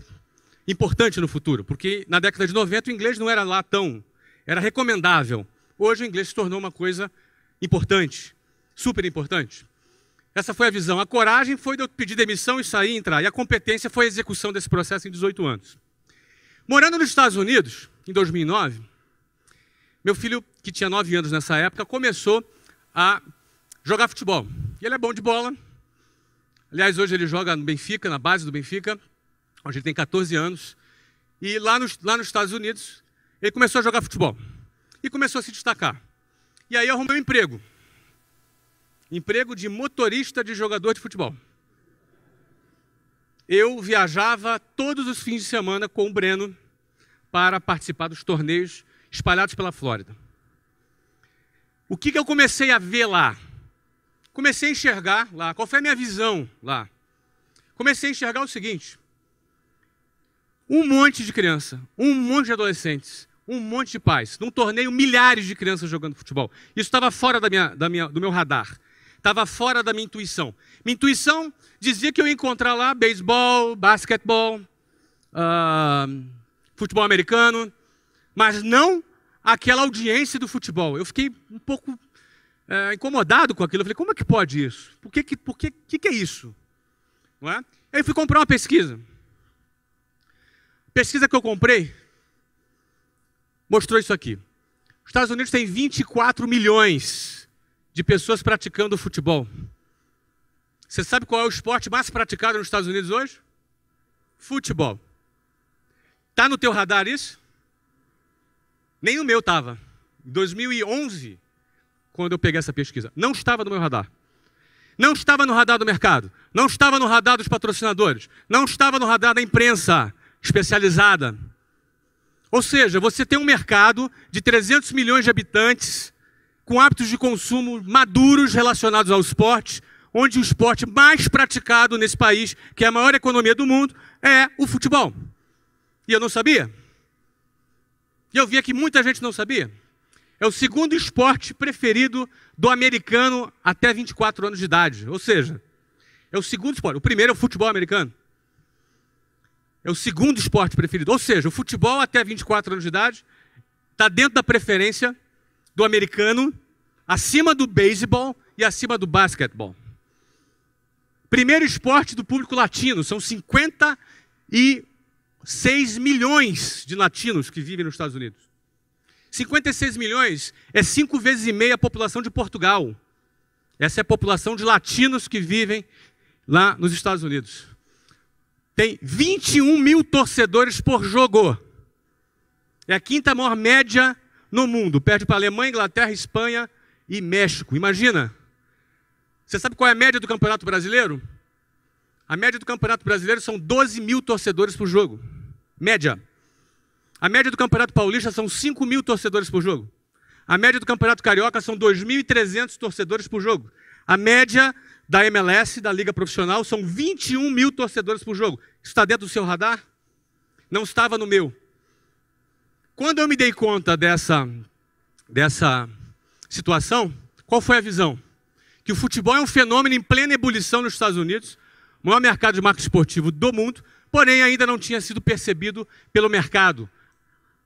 importante no futuro, porque na década de 90 o inglês não era lá tão... Era recomendável. Hoje o inglês se tornou uma coisa importante, super importante. Essa foi a visão. A coragem foi de eu pedir demissão e sair e entrar. E a competência foi a execução desse processo em 18 anos. Morando nos Estados Unidos, em 2009, meu filho, que tinha 9 anos nessa época, começou a jogar futebol. E ele é bom de bola. Aliás, hoje ele joga no Benfica, na base do Benfica. Hoje ele tem 14 anos. E lá nos Estados Unidos, ele começou a jogar futebol. E começou a se destacar. E aí eu arrumei um emprego. Emprego de motorista de jogador de futebol. Eu viajava todos os fins de semana com o Breno para participar dos torneios espalhados pela Flórida. O que eu comecei a ver lá? Comecei a enxergar lá. Qual foi a minha visão lá? Comecei a enxergar o seguinte. Um monte de criança, um monte de adolescentes, um monte de pais. Num torneio, milhares de crianças jogando futebol. Isso estava fora do meu radar. Estava fora da minha intuição. Minha intuição dizia que eu ia encontrar lá beisebol, basquetebol, futebol americano, mas não aquela audiência do futebol. Eu fiquei um pouco incomodado com aquilo. Eu falei, como é que pode isso? Por que é isso? Não é? Aí fui comprar uma pesquisa. Pesquisa que eu comprei mostrou isso aqui. Os Estados Unidos têm 24 milhões de pessoas praticando futebol. Você sabe qual é o esporte mais praticado nos Estados Unidos hoje? Futebol. Está no teu radar isso? Nem o meu estava. Em 2011, quando eu peguei essa pesquisa, não estava no meu radar. Não estava no radar do mercado. Não estava no radar dos patrocinadores. Não estava no radar da imprensa especializada. Ou seja, você tem um mercado de 300 milhões de habitantes com hábitos de consumo maduros relacionados ao esporte, onde o esporte mais praticado nesse país, que é a maior economia do mundo, é o futebol. E eu não sabia. E eu via que muita gente não sabia. É o segundo esporte preferido do americano até 24 anos de idade. Ou seja, é o segundo esporte. O primeiro é o futebol americano. É o segundo esporte preferido. Ou seja, o futebol até 24 anos de idade está dentro da preferência do americano, acima do beisebol e acima do basquetebol. Primeiro esporte do público latino. São 56 milhões de latinos que vivem nos Estados Unidos. 56 milhões é 5 vezes e meia a população de Portugal. Essa é a população de latinos que vivem lá nos Estados Unidos. Tem 21 mil torcedores por jogo. É a quinta maior média no mundo. Perde para a Alemanha, Inglaterra, Espanha e México. Imagina. Você sabe qual é a média do Campeonato Brasileiro? A média do Campeonato Brasileiro são 12 mil torcedores por jogo. Média. A média do Campeonato Paulista são 5 mil torcedores por jogo. A média do Campeonato Carioca são 2.300 torcedores por jogo. A média da MLS, da Liga Profissional, são 21 mil torcedores por jogo. Isso está dentro do seu radar? Não estava no meu. Quando eu me dei conta dessa situação, qual foi a visão? Que o futebol é um fenômeno em plena ebulição nos Estados Unidos, o maior mercado de marketing esportivo do mundo, porém ainda não tinha sido percebido pelo mercado.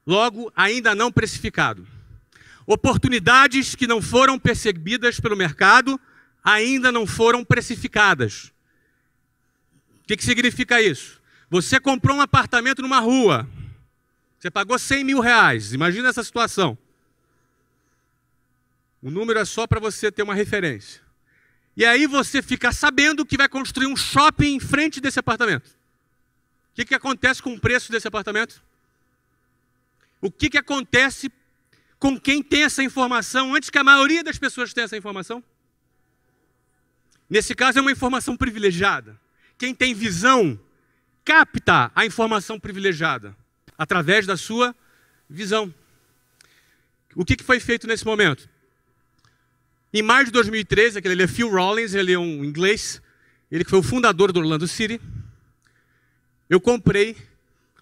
Logo, ainda não precificado. Oportunidades que não foram percebidas pelo mercado ainda não foram precificadas. O que significa isso? Você comprou um apartamento numa rua. Você pagou 100 mil reais. Imagina essa situação. O número é só para você ter uma referência. E aí você fica sabendo que vai construir um shopping em frente desse apartamento. O que acontece com o preço desse apartamento? O que acontece com quem tem essa informação antes que a maioria das pessoas tenha essa informação? Nesse caso é uma informação privilegiada. Quem tem visão capta a informação privilegiada através da sua visão. O que foi feito nesse momento? Em maio de 2013, ele é Phil Rawlins, ele é um inglês, ele que foi o fundador do Orlando City. Eu comprei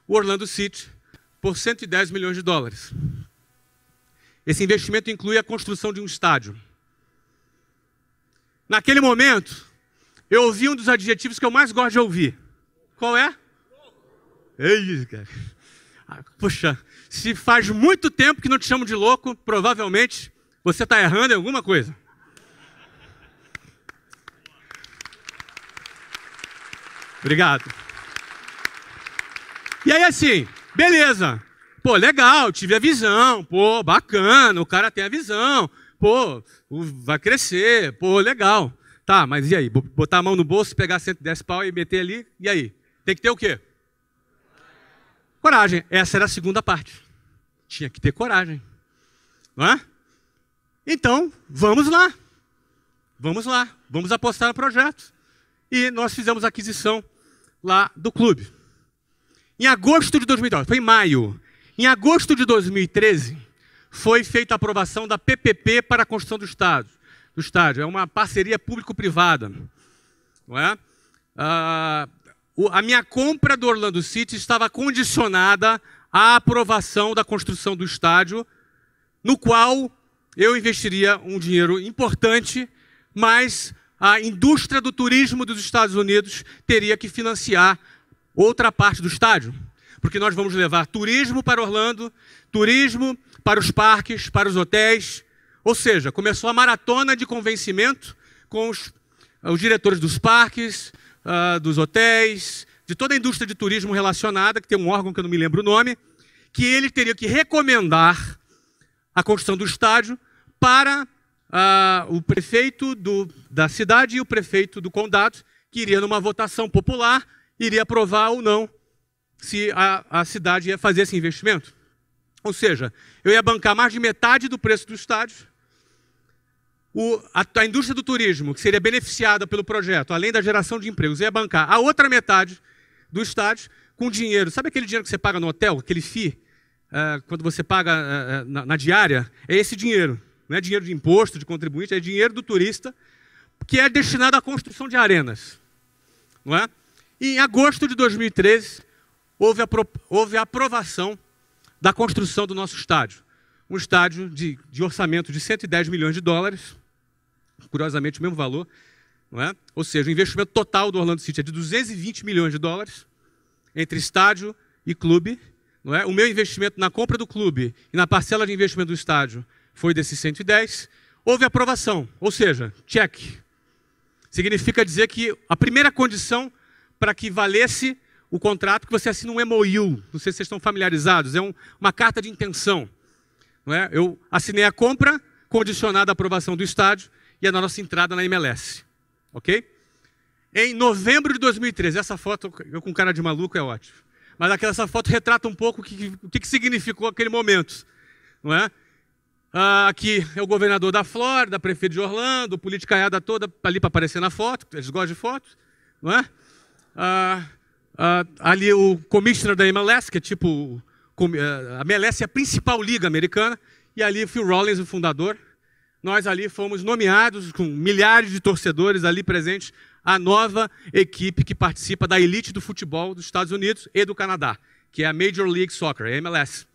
o Orlando City por 110 milhões de dólares. Esse investimento inclui a construção de um estádio. Naquele momento, eu ouvi um dos adjetivos que eu mais gosto de ouvir. Qual é? Ei, cara. Poxa, se faz muito tempo que não te chamo de louco, provavelmente você está errando em alguma coisa. Obrigado. E aí assim, beleza. Pô, legal, tive a visão. Pô, bacana, o cara tem a visão. Pô, vai crescer. Pô, legal. Tá, mas e aí? Botar a mão no bolso, pegar 110 pau e meter ali, e aí? Tem que ter o quê? Coragem. Essa era a segunda parte. Tinha que ter coragem. Não é? Então, vamos lá. Vamos lá. Vamos apostar no projeto. E nós fizemos a aquisição lá do clube. Em agosto de 2012, foi em maio. Em agosto de 2013, foi feita a aprovação da PPP para a construção do estádio. É uma parceria público-privada. Não é? A minha compra do Orlando City estava condicionada à aprovação da construção do estádio, no qual eu investiria um dinheiro importante, mas a indústria do turismo dos Estados Unidos teria que financiar outra parte do estádio, porque nós vamos levar turismo para Orlando, turismo para os parques, para os hotéis. Ou seja, começou a maratona de convencimento com os diretores dos parques, dos hotéis, de toda a indústria de turismo relacionada, que tem um órgão que eu não me lembro o nome, que ele teria que recomendar a construção do estádio para o prefeito da cidade e o prefeito do condado, que iria numa votação popular, iria aprovar ou não se a cidade ia fazer esse investimento. Ou seja, eu ia bancar mais de metade do preço do estádio. A indústria do turismo, que seria beneficiada pelo projeto, além da geração de empregos, ia bancar a outra metade do estádio com dinheiro. Sabe aquele dinheiro que você paga no hotel, aquele FII, quando você paga na diária? É esse dinheiro. Não é dinheiro de imposto, de contribuinte, é dinheiro do turista, que é destinado à construção de arenas. Não é? E em agosto de 2013, houve a aprovação da construção do nosso estádio. Um estádio de orçamento de 110 milhões de dólares, curiosamente o mesmo valor, não é? Ou seja, o investimento total do Orlando City é de 220 milhões de dólares, entre estádio e clube. Não é? O meu investimento na compra do clube e na parcela de investimento do estádio foi desses 110. Houve aprovação, ou seja, check. Significa dizer que a primeira condição para que valesse o contrato, que você assina um MOU, não sei se vocês estão familiarizados, é uma carta de intenção. Não é? Eu assinei a compra, condicionada à aprovação do estádio e a nossa entrada na MLS. Ok? Em novembro de 2013, essa foto, eu com cara de maluco, é ótimo. Mas essa foto retrata um pouco o que significou aquele momento. Não é? Aqui é o governador da Flórida, prefeito de Orlando, politicaiada toda ali para aparecer na foto, eles gostam de fotos. Não é? Ali o commissioner da MLS, que é tipo... A MLS é a principal liga americana, e ali Phil Rollins, o fundador. Nós ali fomos nomeados, com milhares de torcedores ali presentes, a nova equipe que participa da elite do futebol dos Estados Unidos e do Canadá, que é a Major League Soccer, a MLS.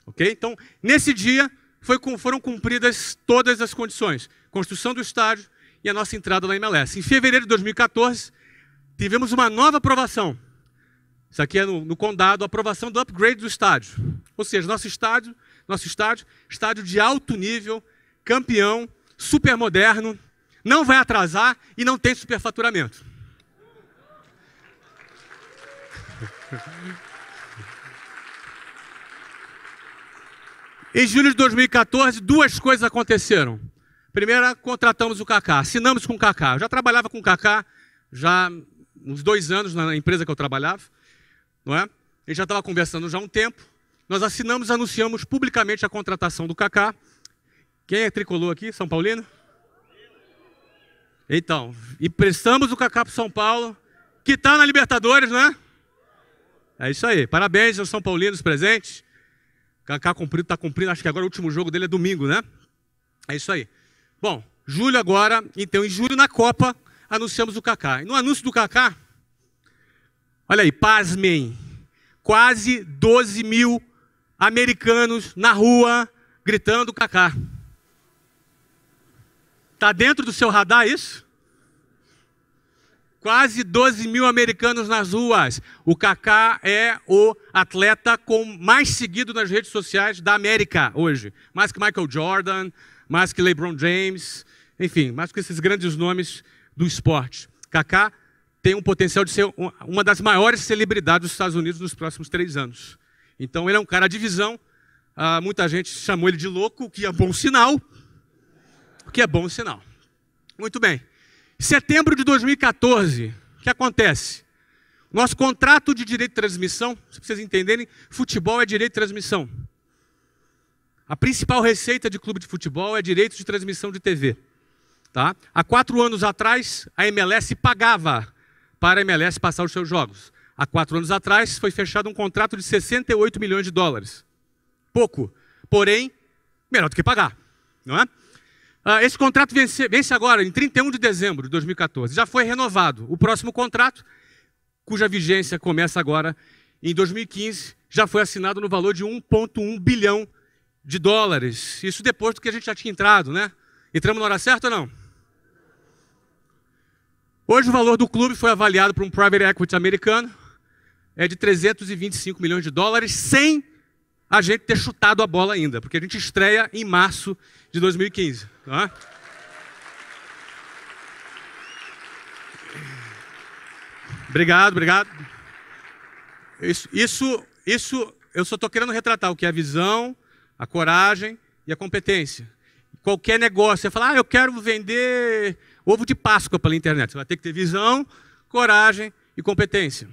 Okay? Então, nesse dia, foram cumpridas todas as condições. Construção do estádio e a nossa entrada na MLS. Em fevereiro de 2014, tivemos uma nova aprovação. Isso aqui é no condado, a aprovação do upgrade do estádio. Ou seja, nosso estádio, estádio de alto nível, campeão, super moderno, não vai atrasar e não tem superfaturamento. Em julho de 2014, duas coisas aconteceram. Primeira, contratamos o Kaká, assinamos com o Kaká. Eu já trabalhava com o Kaká já uns 2 anos na empresa que eu trabalhava. Não é? A gente já estava conversando já há um tempo. Nós anunciamos publicamente a contratação do Kaká. Quem é tricolor aqui? São Paulino? Então, emprestamos o Kaká para o São Paulo, que está na Libertadores, não é? É isso aí. Parabéns aos São Paulinos presentes. Kaká está cumprindo, acho que agora o último jogo dele é domingo, né? É isso aí. Bom, julho agora, então em julho na Copa, anunciamos o Kaká. E no anúncio do Kaká, olha aí, pasmem, quase 12 mil americanos na rua gritando Kaká. Está dentro do seu radar isso? Quase 12 mil americanos nas ruas. O Kaká é o atleta mais seguido nas redes sociais da América hoje. Mais que Michael Jordan, mais que LeBron James, enfim, mais que esses grandes nomes do esporte. Kaká tem um potencial de ser uma das maiores celebridades dos Estados Unidos nos próximos 3 anos. Então ele é um cara de visão. Muita gente chamou ele de louco, o que é bom sinal. O que é bom sinal. Muito bem. Em setembro de 2014, o que acontece? Nosso contrato de direito de transmissão, se vocês entenderem, futebol é direito de transmissão. A principal receita de clube de futebol é direito de transmissão de TV. Tá? Há 4 anos atrás, a MLS pagava para a MLS passar os seus jogos. Há 4 anos atrás, foi fechado um contrato de 68 milhões de dólares. Pouco. Porém, melhor do que pagar, não é? Esse contrato vence agora, em 31 de dezembro de 2014. Já foi renovado. O próximo contrato, cuja vigência começa agora em 2015, já foi assinado no valor de 1,1 bilhão de dólares. Isso depois do que a gente já tinha entrado, né? Entramos na hora certa ou não? Hoje o valor do clube foi avaliado por um private equity americano, é de 325 milhões de dólares, sem a gente ter chutado a bola ainda, porque a gente estreia em março de 2015. Tá? Obrigado. Isso eu só estou querendo retratar o que é a visão, a coragem e a competência. Qualquer negócio, você fala, eu quero vender ovo de Páscoa pela internet. Você vai ter que ter visão, coragem e competência.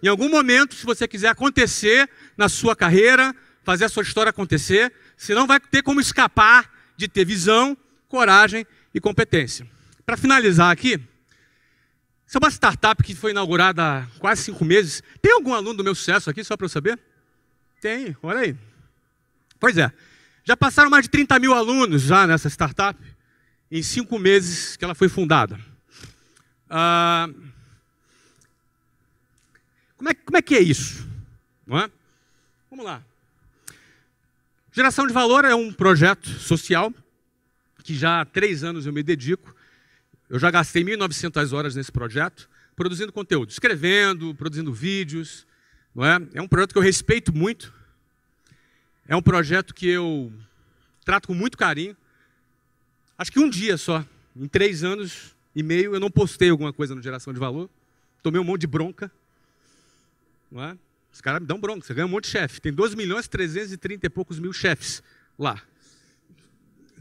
Em algum momento, se você quiser acontecer na sua carreira, fazer a sua história acontecer, você não vai ter como escapar de ter visão, coragem e competência. Para finalizar aqui, essa é uma startup que foi inaugurada há quase 5 meses. Tem algum aluno do meu sucesso aqui, só para eu saber? Tem, olha aí. Pois é, já passaram mais de 30 mil alunos já nessa startup, em 5 meses que ela foi fundada. Como é que é isso? Não é? Vamos lá. Geração de Valor é um projeto social que já há 3 anos eu me dedico. Eu já gastei 1.900 horas nesse projeto, produzindo conteúdo, escrevendo, produzindo vídeos. Não é? É um projeto que eu respeito muito. É um projeto que eu trato com muito carinho. Acho que um dia só, em 3 anos e meio, eu não postei alguma coisa no Geração de Valor. Tomei um monte de bronca. Não é? Os caras me dão bronca, você ganha um monte de chefe. Tem 2.330 e poucos mil chefes lá.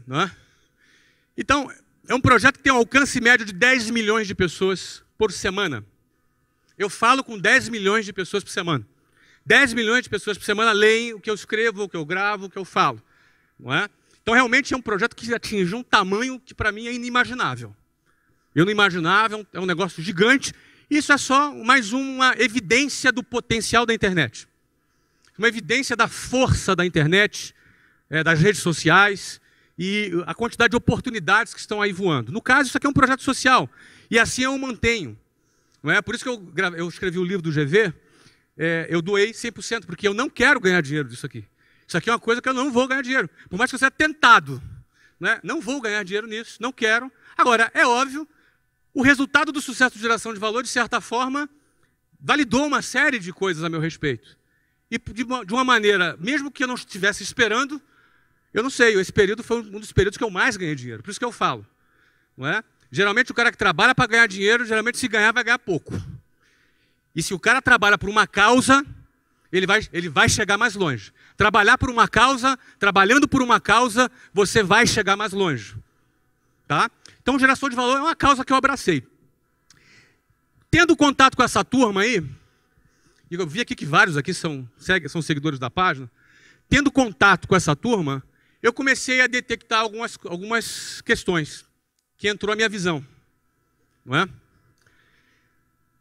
Não é? Então, é um projeto que tem um alcance médio de 10 milhões de pessoas por semana. Eu falo com 10 milhões de pessoas por semana. 10 milhões de pessoas por semana leem o que eu escrevo, o que eu gravo, o que eu falo. Não é? Então, realmente é um projeto que atinge um tamanho que para mim é inimaginável. Eu não imaginava, é um negócio gigante. Isso é só mais uma evidência do potencial da internet. Uma evidência da força da internet, das redes sociais e a quantidade de oportunidades que estão aí voando. No caso, isso aqui é um projeto social. E assim eu o mantenho. Não é? Por isso que eu escrevi o livro do GV, eu doei 100%, porque eu não quero ganhar dinheiro disso aqui. Isso aqui é uma coisa que eu não vou ganhar dinheiro. Por mais que eu seja tentado. Né? Não vou ganhar dinheiro nisso, não quero. Agora, é óbvio, o resultado do sucesso de Geração de Valor, de certa forma, validou uma série de coisas a meu respeito. E de uma maneira, mesmo que eu não estivesse esperando, eu não sei, esse período foi um dos períodos que eu mais ganhei dinheiro. Por isso que eu falo. Não é? Geralmente o cara que trabalha para ganhar dinheiro, geralmente se ganhar, vai ganhar pouco. E se o cara trabalha por uma causa, ele vai chegar mais longe. Trabalhar por uma causa, trabalhando por uma causa, você vai chegar mais longe. Tá? Então, Geração de Valor é uma causa que eu abracei. Tendo contato com essa turma aí, e eu vi aqui que vários aqui são seguidores da página, tendo contato com essa turma, eu comecei a detectar algumas questões, que entrou a minha visão. Não é?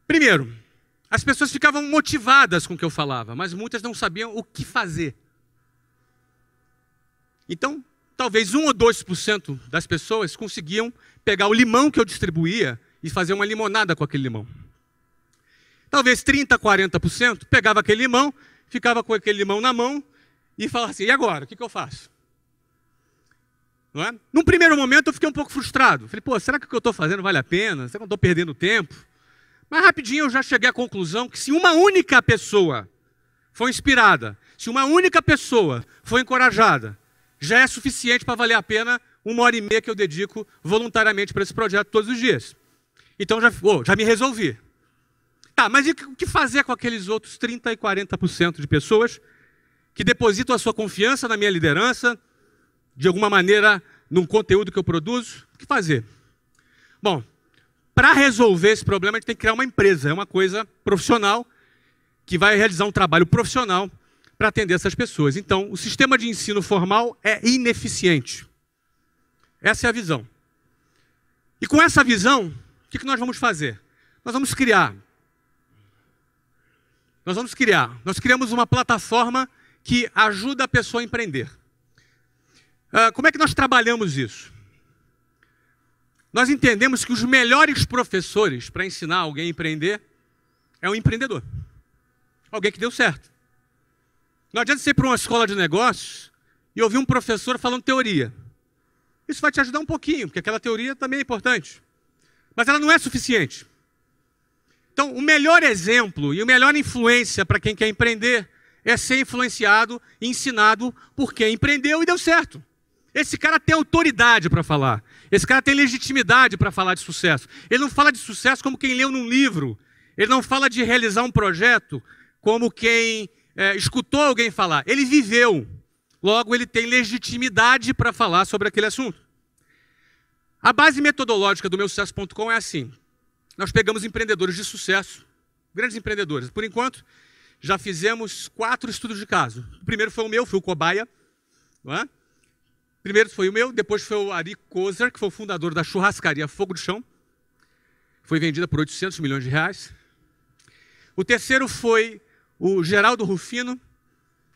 Primeiro, as pessoas ficavam motivadas com o que eu falava, mas muitas não sabiam o que fazer. Então, talvez 1 ou 2% das pessoas conseguiam pegar o limão que eu distribuía e fazer uma limonada com aquele limão. Talvez 30%, 40% pegava aquele limão, ficava com aquele limão na mão e falava assim, e agora? O que eu faço? Não é? Num primeiro momento eu fiquei um pouco frustrado. Falei, será que o que eu estou fazendo vale a pena? Será que eu estou perdendo tempo? Mas rapidinho eu já cheguei à conclusão que se uma única pessoa for inspirada, se uma única pessoa for encorajada, já é suficiente para valer a pena 1h30 que eu dedico voluntariamente para esse projeto todos os dias. Então já me resolvi. Tá, mas e o que fazer com aqueles outros 30% e 40% de pessoas que depositam a sua confiança na minha liderança, de alguma maneira, num conteúdo que eu produzo? O que fazer? Bom, para resolver esse problema, a gente tem que criar uma empresa. É uma coisa profissional, que vai realizar um trabalho profissional para atender essas pessoas. Então, o sistema de ensino formal é ineficiente. Essa é a visão. E com essa visão, o que nós vamos fazer? Nós criamos uma plataforma que ajuda a pessoa a empreender. Como é que nós trabalhamos isso? Nós entendemos que os melhores professores para ensinar alguém a empreender é um empreendedor. Alguém que deu certo. Não adianta você ir para uma escola de negócios e ouvir um professor falando teoria. Isso vai te ajudar um pouquinho, porque aquela teoria também é importante. Mas ela não é suficiente. Então, o melhor exemplo e a melhor influência para quem quer empreender é ser influenciado e ensinado por quem empreendeu e deu certo. Esse cara tem autoridade para falar. Esse cara tem legitimidade para falar de sucesso. Ele não fala de sucesso como quem leu num livro. Ele não fala de realizar um projeto como quem escutou alguém falar. Ele viveu. Logo, ele tem legitimidade para falar sobre aquele assunto. A base metodológica do meusucesso.com é assim. Nós pegamos empreendedores de sucesso, grandes empreendedores. Por enquanto, já fizemos 4 estudos de caso. O primeiro foi o meu, foi o cobaia. Não é? Primeiro foi o meu, depois foi o Ari Kozer, que foi o fundador da churrascaria Fogo de Chão. Foi vendida por 800 milhões de reais. O terceiro foi o Geraldo Rufino.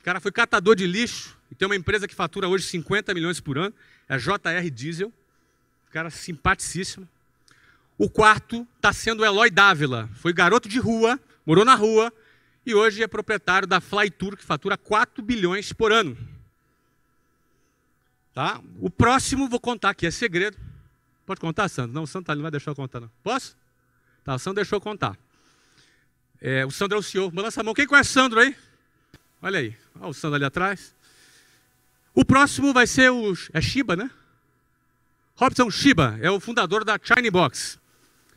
O cara foi catador de lixo e tem uma empresa que fatura hoje 50 milhões por ano. É a JR Diesel. O cara simpaticíssimo. O quarto está sendo o Eloy Dávila. Foi garoto de rua, morou na rua e hoje é proprietário da Flytour, que fatura 4 bilhões por ano. Tá? O próximo vou contar aqui, é segredo. Pode contar, Sandro? Não, o Sandro não vai deixar eu contar, não. Posso? Tá, o Sandro deixou eu contar. O Sandro é o CEO. Balança a mão. Quem conhece o Sandro aí? Olha aí. Olha o Sandro ali atrás. O próximo vai ser o... É Shiba, né? Robson Shiba é o fundador da China Box.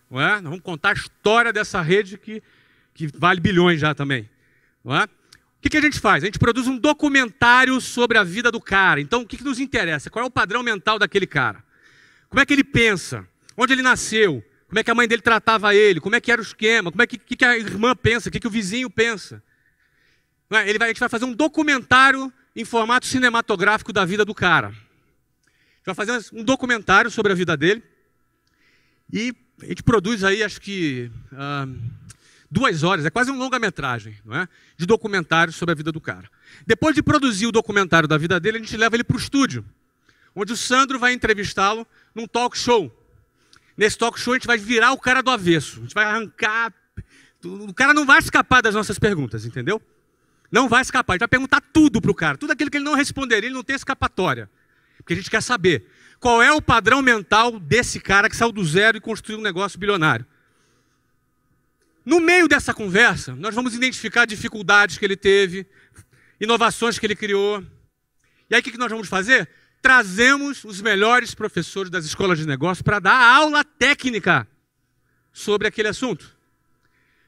Não é? Nós vamos contar a história dessa rede que vale bilhões já também. Não é? O que a gente faz? A gente produz um documentário sobre a vida do cara. Então, o que nos interessa? Qual é o padrão mental daquele cara? Como é que ele pensa? Onde ele nasceu? Como é que a mãe dele tratava ele? Como é que era o esquema? Como é que a irmã pensa? O que o vizinho pensa? A gente vai fazer um documentário em formato cinematográfico da vida do cara. A gente vai fazer um documentário sobre a vida dele. E a gente produz aí, acho que... 2 horas, é quase um longa-metragem, não é? De documentário sobre a vida do cara. Depois de produzir o documentário da vida dele, a gente leva ele para o estúdio, onde o Sandro vai entrevistá-lo num talk show. Nesse talk show a gente vai virar o cara do avesso, a gente vai arrancar... O cara não vai escapar das nossas perguntas, entendeu? Não vai escapar, a gente vai perguntar tudo para o cara, tudo aquilo que ele não responderia, ele não tem escapatória. Porque a gente quer saber qual é o padrão mental desse cara que saiu do zero e construiu um negócio bilionário. No meio dessa conversa, nós vamos identificar dificuldades que ele teve, inovações que ele criou. E aí o que nós vamos fazer? Trazemos os melhores professores das escolas de negócio para dar aula técnica sobre aquele assunto.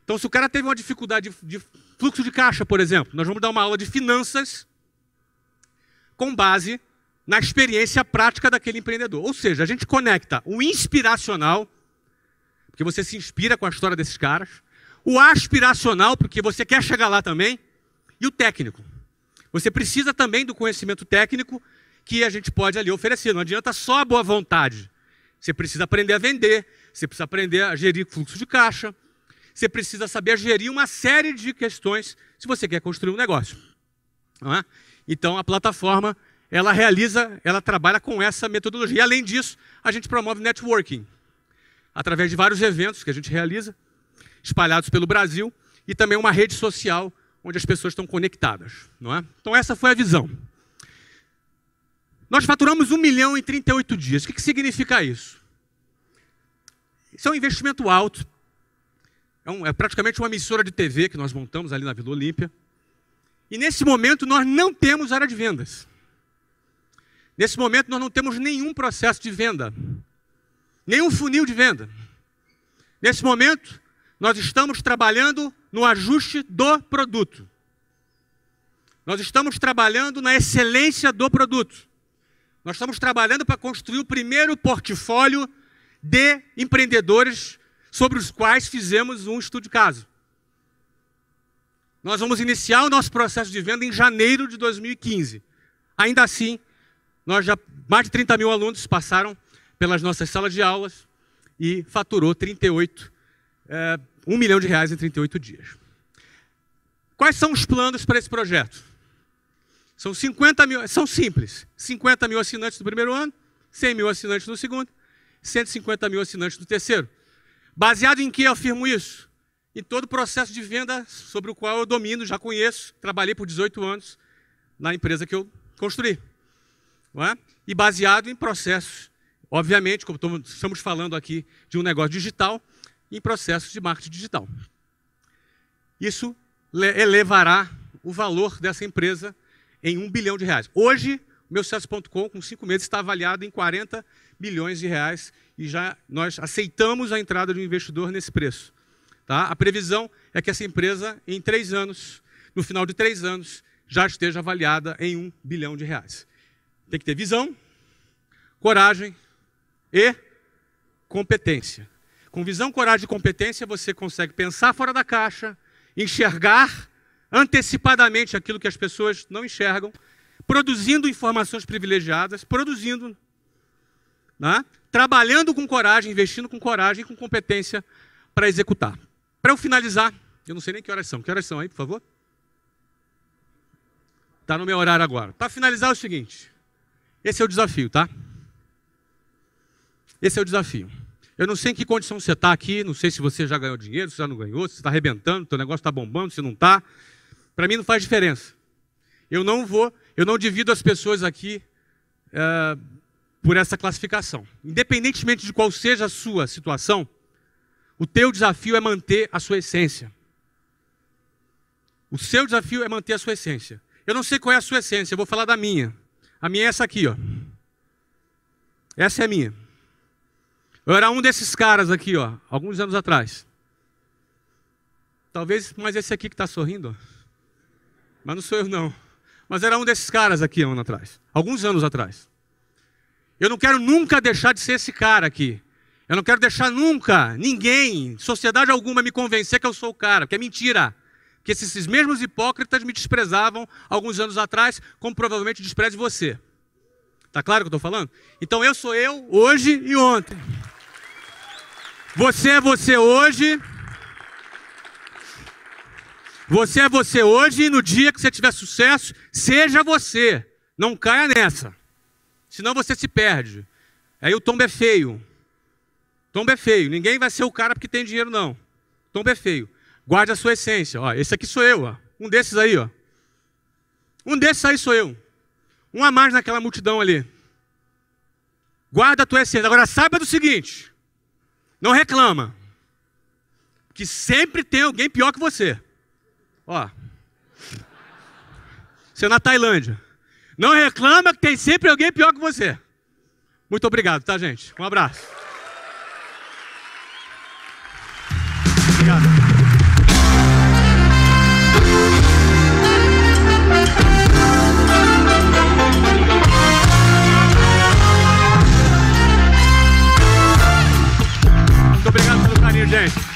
Então, se o cara teve uma dificuldade de fluxo de caixa, por exemplo, nós vamos dar uma aula de finanças com base na experiência prática daquele empreendedor. Ou seja, a gente conecta o inspiracional, porque você se inspira com a história desses caras, o aspiracional, porque você quer chegar lá também, e o técnico. Você precisa também do conhecimento técnico que a gente pode ali oferecer. Não adianta só a boa vontade. Você precisa aprender a vender, você precisa aprender a gerir fluxo de caixa, você precisa saber gerir uma série de questões se você quer construir um negócio. Não é? Então, a plataforma, ela trabalha com essa metodologia. E, além disso, a gente promove networking, através de vários eventos que a gente realiza, espalhados pelo Brasil, e também uma rede social onde as pessoas estão conectadas. Não é? Então, essa foi a visão. Nós faturamos 1 milhão em 38 dias. O que significa isso? Isso é um investimento alto. É praticamente uma emissora de TV que nós montamos ali na Vila Olímpia. E nesse momento nós não temos área de vendas. Nesse momento nós não temos nenhum processo de venda. Nenhum funil de venda. Nesse momento nós estamos trabalhando no ajuste do produto. Nós estamos trabalhando na excelência do produto. Nós estamos trabalhando para construir o primeiro portfólio de empreendedores sobre os quais fizemos um estudo de caso. Nós vamos iniciar o nosso processo de venda em janeiro de 2015. Ainda assim, mais de 30 mil alunos passaram pelas nossas salas de aulas e faturou 1 milhão de reais em 38 dias. Quais são os planos para esse projeto? São 50 mil, são simples. 50 mil assinantes no primeiro ano, 100 mil assinantes no segundo, 150 mil assinantes no terceiro. Baseado em que eu afirmo isso? Em todo o processo de venda sobre o qual eu domino, já conheço, trabalhei por 18 anos na empresa que eu construí. Não é? E baseado em processos, obviamente, como estamos falando aqui de um negócio digital, em processos de marketing digital. Isso elevará o valor dessa empresa em R$1 bilhão. Hoje, o meu sucesso.com, com 5 meses, está avaliado em 40 bilhões de reais e já nós aceitamos a entrada de um investidor nesse preço. Tá? A previsão é que essa empresa, em 3 anos, no final de 3 anos, já esteja avaliada em R$1 bilhão. Tem que ter visão, coragem e competência. Com visão, coragem e competência, você consegue pensar fora da caixa, enxergar antecipadamente aquilo que as pessoas não enxergam, produzindo informações privilegiadas, né? Trabalhando com coragem, investindo com coragem e com competência para executar. Para eu finalizar, eu não sei nem que horas são. Que horas são aí, por favor? Está no meu horário agora. Para finalizar é o seguinte, esse é o desafio, tá? Esse é o desafio. Eu não sei em que condição você está aqui, não sei se você já ganhou dinheiro, se já não ganhou, se você está arrebentando, seu negócio está bombando, se não está. Para mim não faz diferença. Eu não divido as pessoas aqui por essa classificação. Independentemente de qual seja a sua situação, o teu desafio é manter a sua essência. O seu desafio é manter a sua essência. Eu não sei qual é a sua essência, eu vou falar da minha. A minha é essa aqui, ó. Essa é a minha. Eu era um desses caras aqui, ó, alguns anos atrás. Talvez, mas esse aqui que está sorrindo, ó. Mas não sou eu, não. Mas era um desses caras aqui, um ano atrás. Alguns anos atrás. Eu não quero nunca deixar de ser esse cara aqui. Eu não quero deixar nunca, ninguém, sociedade alguma, me convencer que eu sou o cara, que é mentira. Que esses mesmos hipócritas me desprezavam alguns anos atrás, como provavelmente despreze você. Tá claro o que eu estou falando? Então eu sou eu, hoje e ontem. Você é você hoje. Você é você hoje e no dia que você tiver sucesso, seja você. Não caia nessa. Senão você se perde. Aí o tombo é feio. Tombo é feio. Ninguém vai ser o cara porque tem dinheiro, não. Tombo é feio. Guarde a sua essência. Ó, esse aqui sou eu. Ó. Um desses aí. Ó. Um desses aí sou eu. Um a mais naquela multidão ali. Guarda a tua essência. Agora saiba do seguinte. Não reclama. Que sempre tem alguém pior que você. Ó. Você é na Tailândia. Não reclama que tem sempre alguém pior que você. Muito obrigado, tá, gente? Um abraço. Obrigado. Muito obrigado pelo carinho, gente.